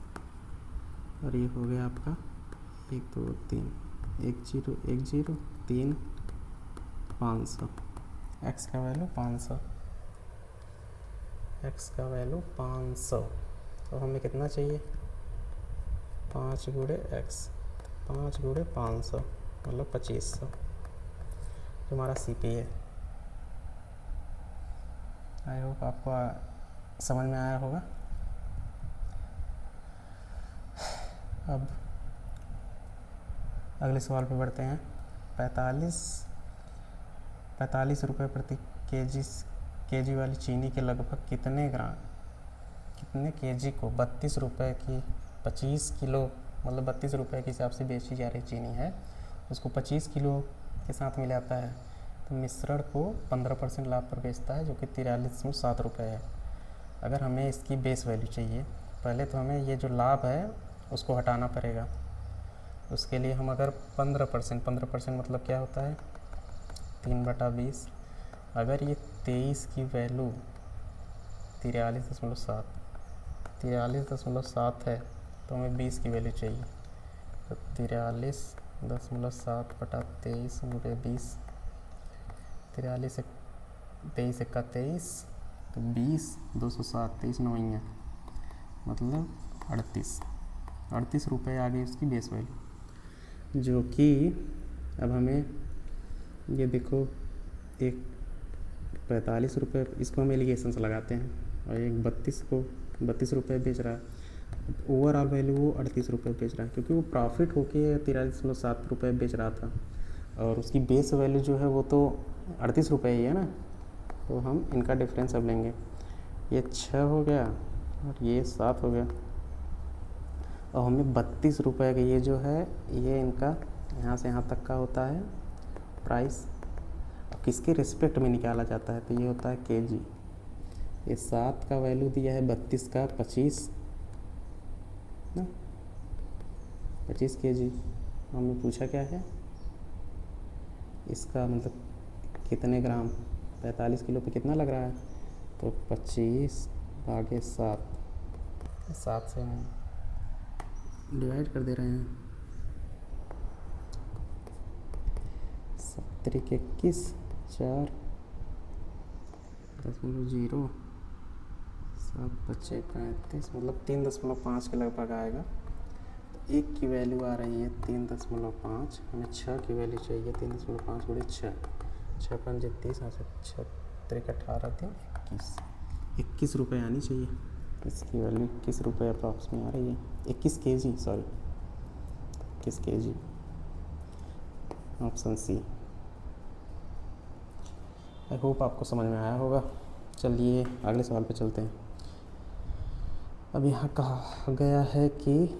और ये हो गया आपका 1 2 3, 1 0 1 0 3 500, एक्स का वैल्यू 500, एक्स का वैल्यू 500। तो हमें कितना चाहिए, 5 गुणे एक्स, 5 गुणे 500 मतलब 2500 जो हमारा CP है। आई होप आपको समझ में आया होगा। अब अगले सवाल पे बढ़ते हैं। 45 रुपये प्रति केजी वाली चीनी के लगभग कितने केजी को 32 रुपये की 25 किलो, मतलब 32 रुपये के हिसाब से बेची जा रही चीनी है, उसको 25 किलो के साथ मिलाता है तो मिश्रण को 15% लाभ पर बेचता है, जो कि 43.7 रुपये है। अगर हमें इसकी बेस वैल्यू चाहिए, पहले तो हमें ये जो लाभ है उसको हटाना पड़ेगा। उसके लिए हम अगर 15% मतलब क्या होता है, 3/20। अगर ये 23 की वैल्यू 43.7 है तो हमें 20 की वैल्यू चाहिए। तो 43.7/23 गुणे 20, 43 23 का 23 तो 20, 207, 23 9 मतलब 38 रुपये आ गई उसकी बेस वैल्यू, जो कि अब हमें ये देखो एक 45 रुपये, इसको हम एलिगेशन से लगाते हैं, और एक 32 रुपये बेच रहा है। ओवरऑल वैल्यू वो 38 रुपये बेच रहा है, क्योंकि वो प्रॉफिट होके 43.7 रुपये बेच रहा था, और उसकी बेस वैल्यू जो है वो तो 38 रुपये ही है ना। तो हम इनका डिफरेंस अब लेंगे, ये 6 हो गया और ये 7 हो गया, और हमें 32 रुपये का ये जो है ये इनका यहाँ से यहाँ तक का होता है प्राइस। अब किसके रिस्पेक्ट में निकाला जाता है, तो ये होता है केजी। ये 7 का वैल्यू दिया है 32 का 25 ना, 25 केजी। हमें पूछा क्या है, इसका मतलब कितने ग्राम, 45 किलो पे कितना लग रहा है, तो 25/7, 7 से हम डिवाइड कर दे रहे हैं। 7 के 21, 4 0, 7 5 35 मतलब 3.5 के लगभग आएगा। तो 1 की वैल्यू आ रही है 3.5, हमें 6 की वैल्यू चाहिए, 3.5 गुणे 6, 6 5 30, 6 3 18 3 21 रुपये आनी चाहिए। इसकी वैल्यू 21 रुपये अप्रॉक्स में आ रही है, 21 KG, sorry 21 KG, option C. I hope आपको समझ में आया होगा। चलिए अगले सवाल पे चलते हैं। अब यहाँ कहा गया है कि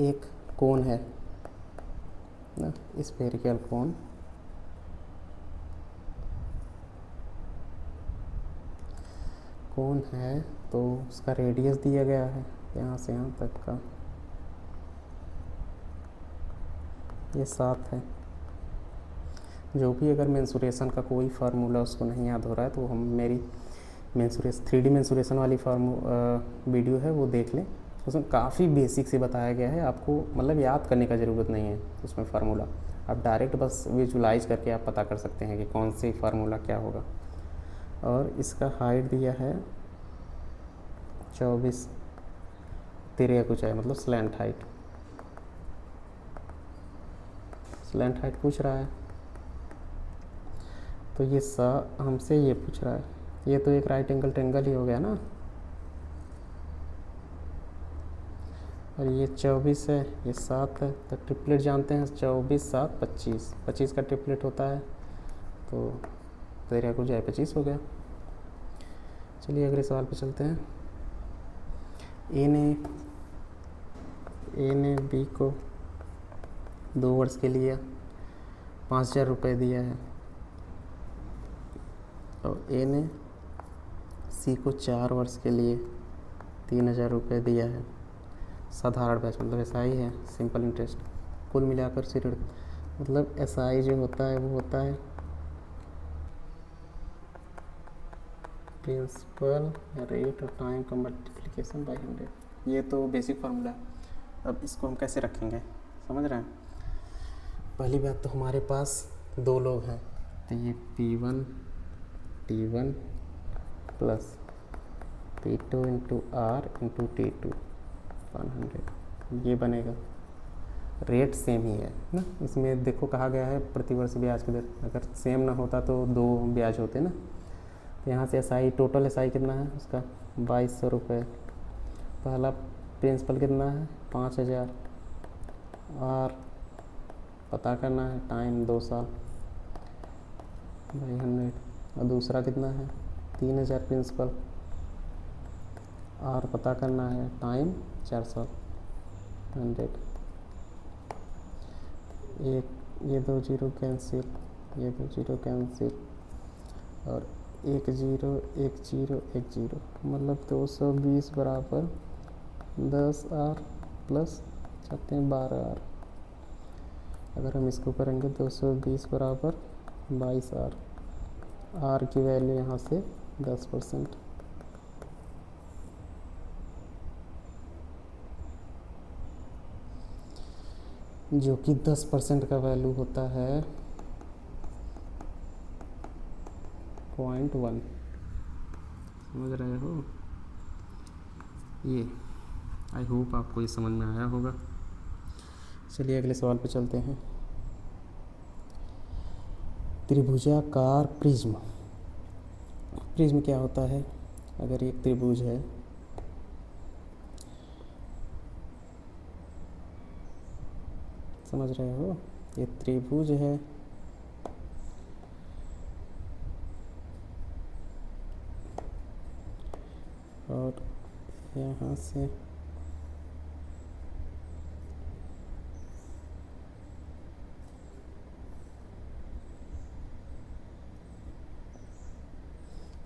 एक कोन है ना, स्फेरिकल कोन है, तो उसका रेडियस दिया गया है यहाँ से यहाँ तक का, ये 7 है। जो भी अगर मेंसुरेशन का कोई फार्मूला उसको नहीं याद हो रहा है तो हम मेरी 3D मेंसुरेशन वाली वीडियो है वो देख लें, उसमें काफ़ी बेसिक से बताया गया है। आपको मतलब याद करने का ज़रूरत नहीं है उसमें फार्मूला, आप डायरेक्ट बस विजुलाइज करके आप पता कर सकते हैं कि कौन से फार्मूला क्या होगा। और इसका हाइट दिया है 24 13 कुछ है, मतलब स्लैंट हाइट पूछ रहा है। तो ये हमसे ये पूछ रहा है, ये तो एक राइट एंगल ट्रायंगल ही हो गया ना, और ये 24 है, ये 7 है, तो ट्रिपलेट जानते हैं 24 7 25, 25 का ट्रिपलेट होता है, तो 13 को जाए 25 हो गया। चलिए अगले सवाल पे चलते हैं। ए ने बी को 2 वर्ष के लिए 5000 रुपये दिया है, और ए ने सी को 4 वर्ष के लिए 3000 रुपये दिया है। साधारण ब्याज मतलब एसआई है, सिंपल इंटरेस्ट। कुल मिलाकर से ऋण मतलब एसआई जो होता है वो होता है प्रिंसिपल रेट ऑफ टाइम का मल्टीप्लिकेशन बाई 100। ये तो बेसिक फार्मूला है। अब इसको हम कैसे रखेंगे, समझ रहे हैं। पहली बात तो हमारे पास दो लोग हैं, तो ये P1 T1 plus P2 into R into T2 100, ये बनेगा। रेट सेम ही है ना, इसमें देखो कहा गया है प्रतिवर्ष ब्याज की दर, अगर सेम ना होता तो दो ब्याज होते ना। तो यहाँ से SI टोटल SI कितना है उसका 2200 रुपये। पहला प्रिंसिपल कितना है 5000, और पता करना है टाइम 2 साल बाई 100, और दूसरा कितना है 3000 प्रिंसिपल, और पता करना है टाइम 4 साल 100। ये 2 जीरो कैंसिल, ये 2 जीरो कैंसिल, और 1 जीरो 1 जीरो 1 जीरो, मतलब 220 बराबर 10R प्लस 12R। अगर हम इसको करेंगे 220 बराबर 22R, R की वैल्यू यहाँ से 10%, जो कि 10% का वैल्यू होता है 0.1। समझ रहे हो ये, आई होप आपको ये समझ में आया होगा। चलिए अगले सवाल पे चलते हैं। त्रिभुजाकार प्रिज्म, प्रिज्म क्या होता है। अगर एक त्रिभुज है, समझ रहे हो, ये त्रिभुज है, और यहाँ से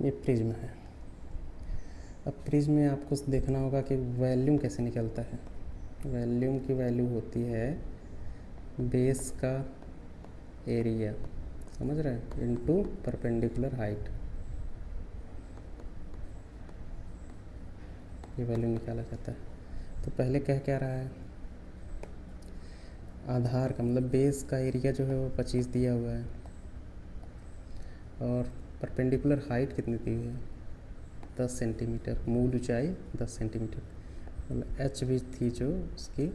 ये प्रिज्म है। अब प्रिज्म में आपको देखना होगा कि वॉल्यूम कैसे निकलता है। वॉल्यूम की वैल्यू होती है बेस का एरिया, समझ रहे हैं, इनटू परपेंडिकुलर हाइट, ये वैल्यू निकाला जाता है। तो पहले कह क्या रहा है, आधार का मतलब बेस का एरिया जो है वो 25 दिया हुआ है, और परपेंडिकुलर हाइट कितनी दी हुई है 10 सेंटीमीटर, मूल ऊंचाई 10 सेंटीमीटर, मतलब एच भी थी जो उसकी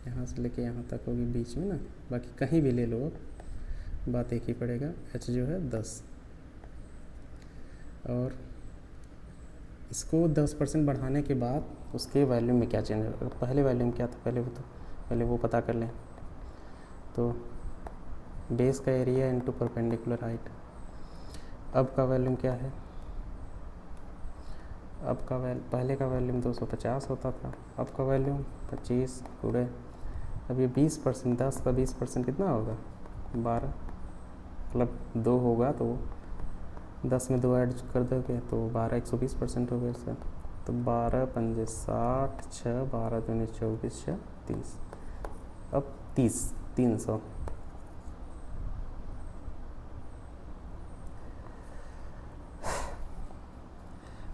यहाँ से लेके यहाँ तक होगी बीच में ना, बाकी कहीं भी ले लो अब बात एक ही पड़ेगा, एच जो है 10। और इसको 10% बढ़ाने के बाद उसके वैल्यू में क्या चेंज होगा। पहले वैल्यू में क्या था, पहले वो पता कर लें। तो बेस का एरिया इंटू परपेंडिकुलर हाइट, अब का वैल्यूम क्या है, अब का पहले का वैल्यूम 250 होता था, अब का वैल्यूम 25 पूरे। अब ये 20%, 10 का 20% कितना होगा 12, मतलब 2 होगा तो 10 में 2 ऐड कर दोगे तो 12 120% हो गया सर। तो 12 पंजे 60, 6 12 दूनी 24, 6 30, अब 300।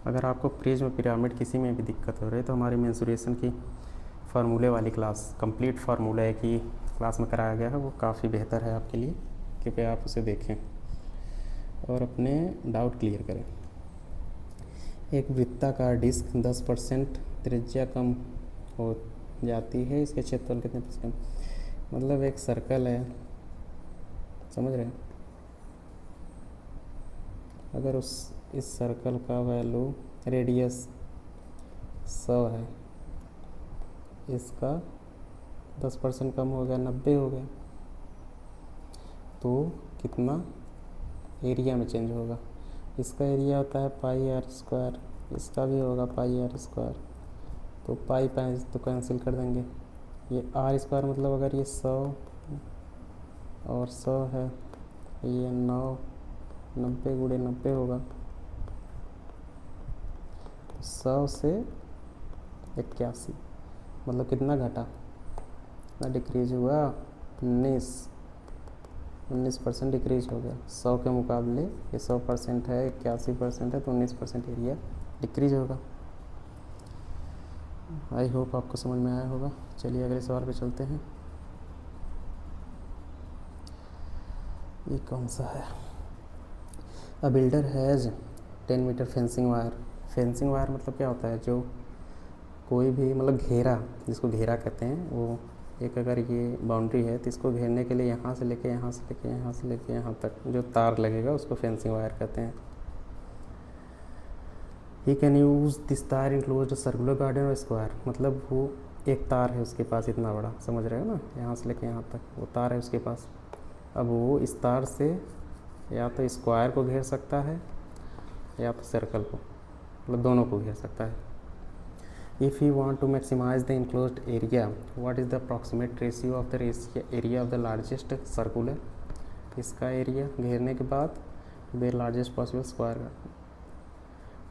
अगर आपको प्रिज्म पिरामिड किसी में भी दिक्कत हो रही है तो हमारी मेंसुरेशन की फार्मूले वाली क्लास, कंप्लीट फार्मूला की क्लास में कराया गया है, वो काफ़ी बेहतर है आपके लिए, कृपया आप उसे देखें और अपने डाउट क्लियर करें। एक वृत्ताकार डिस्क 10% त्रिज्या कम हो जाती है, इसके क्षेत्रफल कितने %, मतलब एक सर्कल है, समझ रहे हैं। अगर इस सर्कल का वैल्यू रेडियस 100 है, इसका 10% कम हो गया 90 हो गया, तो कितना एरिया में चेंज होगा। इसका एरिया होता है πr², इसका भी होगा πr², तो पाई तो कैंसिल कर देंगे। ये r² मतलब अगर ये 100 और 100 है, ये 90 गुणे 90 होगा, 100 से 81, मतलब कितना घटा, कितना डिक्रीज हुआ 19। 19% डिक्रीज हो गया। 100 के मुकाबले ये 100% है, 81% है, तो 19% एरिया डिक्रीज होगा। आई होप आपको समझ में आया होगा। चलिए अगले सवाल पे चलते हैं। ये कौन सा है? A builder has 10 metre fencing wire. Fencing wire मतलब क्या होता है? जो कोई भी मतलब घेरा, जिसको घेरा कहते हैं, वो एक अगर ये बाउंड्री है तो इसको घेरने के लिए यहाँ से लेके यहाँ से लेके यहाँ से लेके यहाँ तक जो तार लगेगा उसको फेंसिंग वायर कहते हैं। ही कैन यूज़ दिस तार इंक्लोज द सर्कुलर गार्डन और स्क्वायर। मतलब वो एक तार है उसके पास इतना बड़ा, समझ रहे हो ना, यहाँ से लेके यहाँ तक वो तार है उसके पास। अब वो इस तार से या तो स्क्वायर को घेर सकता है या तो सर्कल को, मतलब दोनों को घेर सकता है। If you want to maximize the enclosed area, what is the approximate ratio of the area of the largest circular? इसका एरिया घेरने के बाद the largest possible square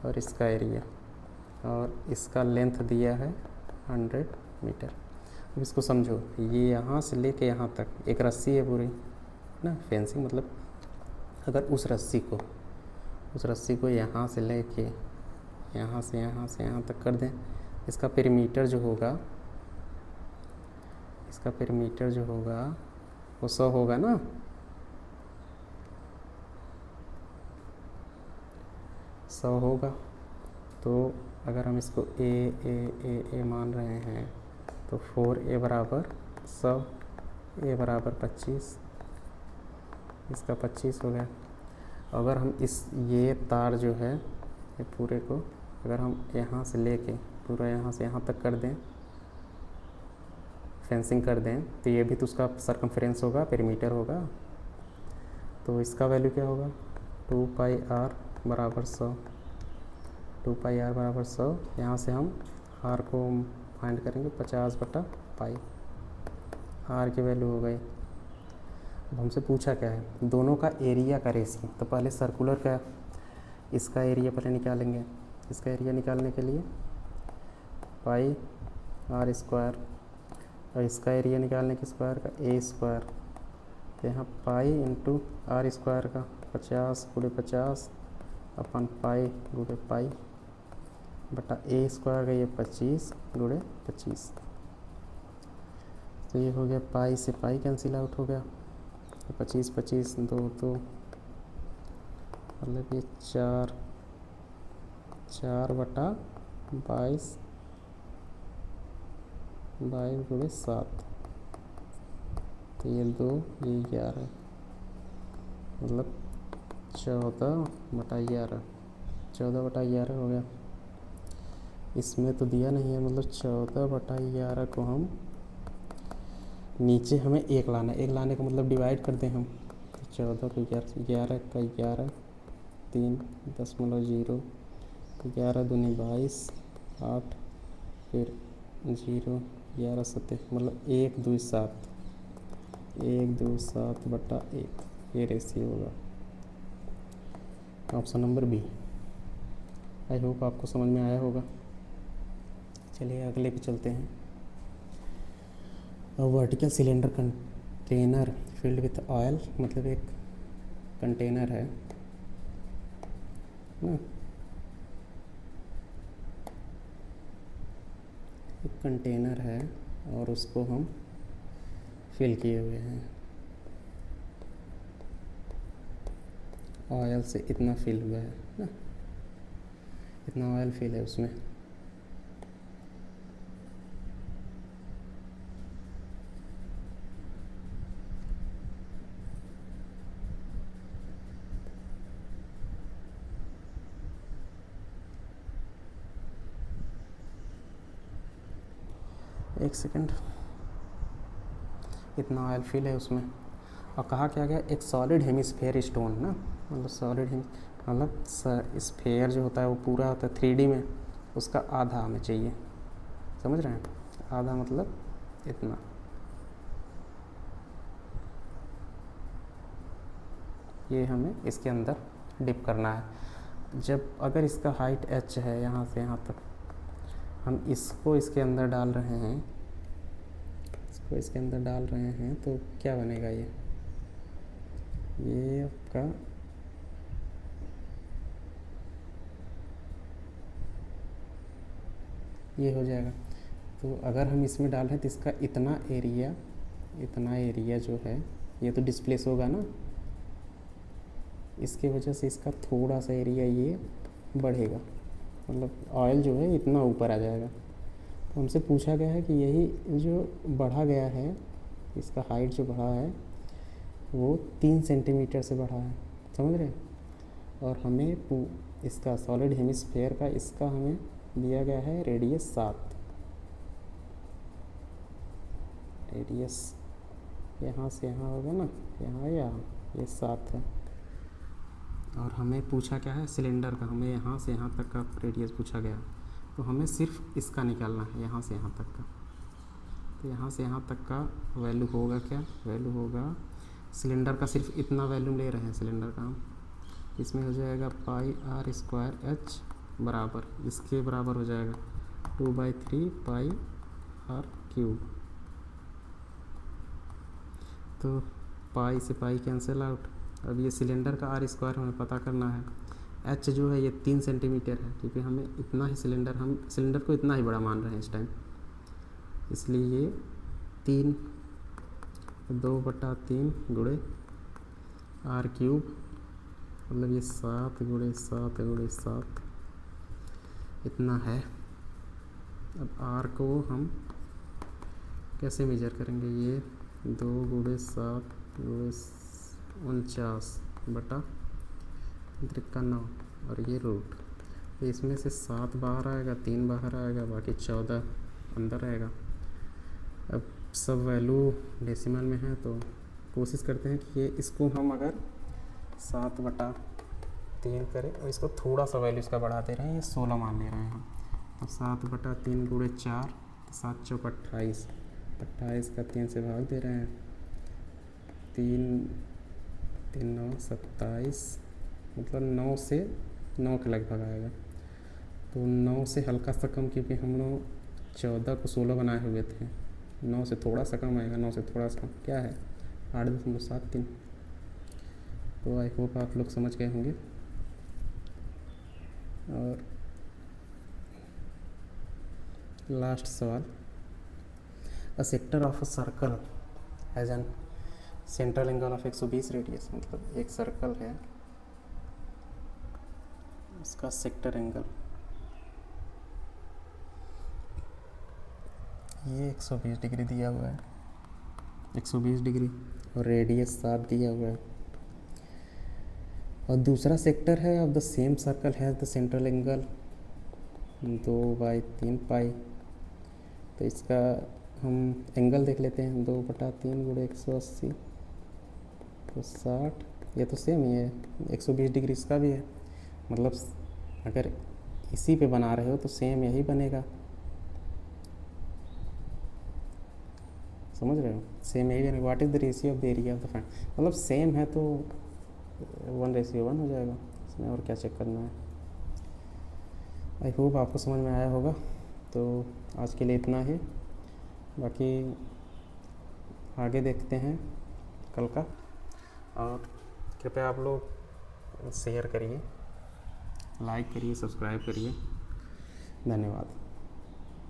और इसका एरिया, और इसका लेंथ दिया है 100 मीटर। अब इसको समझो, ये यहाँ से लेके यहाँ तक एक रस्सी है पूरी ना, फेंसिंग मतलब अगर उस रस्सी को यहाँ से लेके यहाँ से यहाँ तक कर दें, इसका पेरीमीटर जो होगा वो 100 होगा ना। तो अगर हम इसको ए मान रहे हैं तो 4a बराबर 100, a बराबर 25, इसका 25 हो गया। अगर हम ये तार जो है ये पूरे को अगर हम यहाँ से लेके पूरा यहाँ से यहाँ तक कर दें, फेंसिंग कर दें, तो ये भी तो उसका सरकमफ्रेंस होगा, पेरीमीटर होगा। तो इसका वैल्यू क्या होगा? 2πr बराबर 100, 2πr बराबर 100। यहाँ से हम r को फाइंड करेंगे 50/π, r की वैल्यू हो गई। अब हमसे पूछा क्या है? दोनों का एरिया का रेशियो। तो पहले सर्कुलर का इसका एरिया पहले निकालेंगे। इसका एरिया निकालने के लिए πr², और इसका एरिया निकालने के स्क्वायर का a²। तो यहाँ पाई इंटू r² का 50 × 50 अपन पाई × पाई बटा a² का ये 25 × 25। तो ये हो गया पाई से पाई कैंसिल आउट हो गया, तो 25 25 2 मतलब ये 4/22 × 7, तो ये 2 ये 11, मतलब 14/11, 14/11 हो गया। इसमें तो दिया नहीं है, मतलब 14/11 को हम नीचे हमें 1 लाना है। 1 लाने का मतलब डिवाइड कर दें हम, 14 को 11 का 11, 3.0, 11 दूनी 22, 8, फिर 0, 11 7, मतलब 1 2 7, 1 2 7/1 ये रेशियो होगा। Option number B. I hope आपको समझ में आया होगा। चलिए अगले पे चलते हैं। Vertical cylinder container filled with oil, मतलब एक कंटेनर है ना, एक कंटेनर है और उसको हम फिल किए हुए हैं ऑयल से। इतना फिल हुआ है ना, इतना ऑयल फिल है उसमें। एक सेकंड, इतना ऑयल फिल है उसमें, और कहा क्या गया? एक सॉलिड हेमिस्फेयर स्टोन ना, मतलब सॉलिड मतलब स्फेयर जो होता है वो पूरा होता है 3D में, उसका आधा हमें चाहिए, समझ रहे हैं? आधा मतलब इतना। ये हमें इसके अंदर डिप करना है। जब अगर इसका हाइट h है यहाँ से यहाँ तक, हम इसको इसके अंदर डाल रहे हैं, तो क्या बनेगा? ये ये आपका ये हो जाएगा। तो अगर हम इसमें डाल रहे हैं तो इसका इतना एरिया जो है ये तो डिस्प्लेस होगा ना, इसकी वजह से इसका थोड़ा सा एरिया ये बढ़ेगा, मतलब ऑयल जो है इतना ऊपर आ जाएगा। तो हमसे पूछा गया है कि यही जो बढ़ा गया है, इसका हाइट जो बढ़ा है वो 3 सेंटीमीटर से बढ़ा है, समझ रहे हैं। और हमें इसका सॉलिड हेमिस्फेयर का इसका हमें दिया गया है रेडियस 7। रेडियस यहाँ से यहाँ होगा ना, यहाँ ये 7 है। और हमें पूछा क्या है सिलेंडर का, हमें यहाँ से यहाँ तक का रेडियस पूछा गया, तो हमें सिर्फ इसका निकालना है, यहाँ से यहाँ तक का। तो यहाँ से यहाँ तक का वैल्यू होगा क्या, वैल्यू होगा सिलेंडर का, सिर्फ इतना वैल्यू ले रहे हैं सिलेंडर का हम, इसमें हो जाएगा πr² बराबर, इसके बराबर हो जाएगा 2/3 πr³। तो पाई से पाई कैंसिल आउट। अब ये सिलेंडर का r² हमें पता करना है। h जो है ये 3 सेंटीमीटर है, क्योंकि हमें इतना ही हम सिलेंडर को इतना ही बड़ा मान रहे हैं इस टाइम, इसलिए ये 2/3 गुणे r³, मतलब ये 7 गुणे 7 गुणे 7 इतना है। अब r को हम कैसे मेजर करेंगे, ये 2 गुणे 7 गुणे 49 बटा 9 और ये रूट, तो इसमें से 7 बाहर आएगा, 3 बाहर आएगा, बाकी 14 अंदर रहेगा। अब सब वैल्यू डेसिमल में है, तो कोशिश करते हैं कि ये इसको हम अगर 7/3 करें और इसको थोड़ा सा वैल्यू इसका बढ़ाते रहें, ये 16 मान ले रहे हैं हम। तो 7/3 गुणे 4, 7 चौक 28, 28 का 3 से भाग दे रहे हैं, 3 9 27, मतलब 9 से 9 के लगभग आएगा। तो 9 से हल्का सा कम, क्योंकि हम लोग 14 को 16 बनाए हुए थे, 9 से थोड़ा सा कम आएगा, 9 से थोड़ा सा क्या है 8.73। तो आई होप आप लोग समझ गए होंगे। और लास्ट सवाल, a sector of a circle has an central angle of 120 radius, मतलब एक सर्कल है उसका सेक्टर एंगल ये 120 डिग्री दिया हुआ है, 120 डिग्री, और रेडियस 7 दिया हुआ है। और दूसरा सेक्टर है of the same circle has the central angle 2/3 पाई। तो इसका हम एंगल देख लेते हैं, 2/3 गुणे 180 तो 60, ये तो सेम ही है, 120 डिग्री इसका भी है, मतलब अगर इसी पे बना रहे हो तो सेम यही बनेगा, समझ रहे हो, सेम यही बनेगा। What is the ratio of the area of the front, मतलब सेम है तो 1:1 हो जाएगा, इसमें और क्या चेक करना है। आई होप आपको समझ में आया होगा। तो आज के लिए इतना ही, बाकी आगे देखते हैं कल का। और कृपया आप लोग शेयर करिए, लाइक करिए, सब्सक्राइब करिए। धन्यवाद।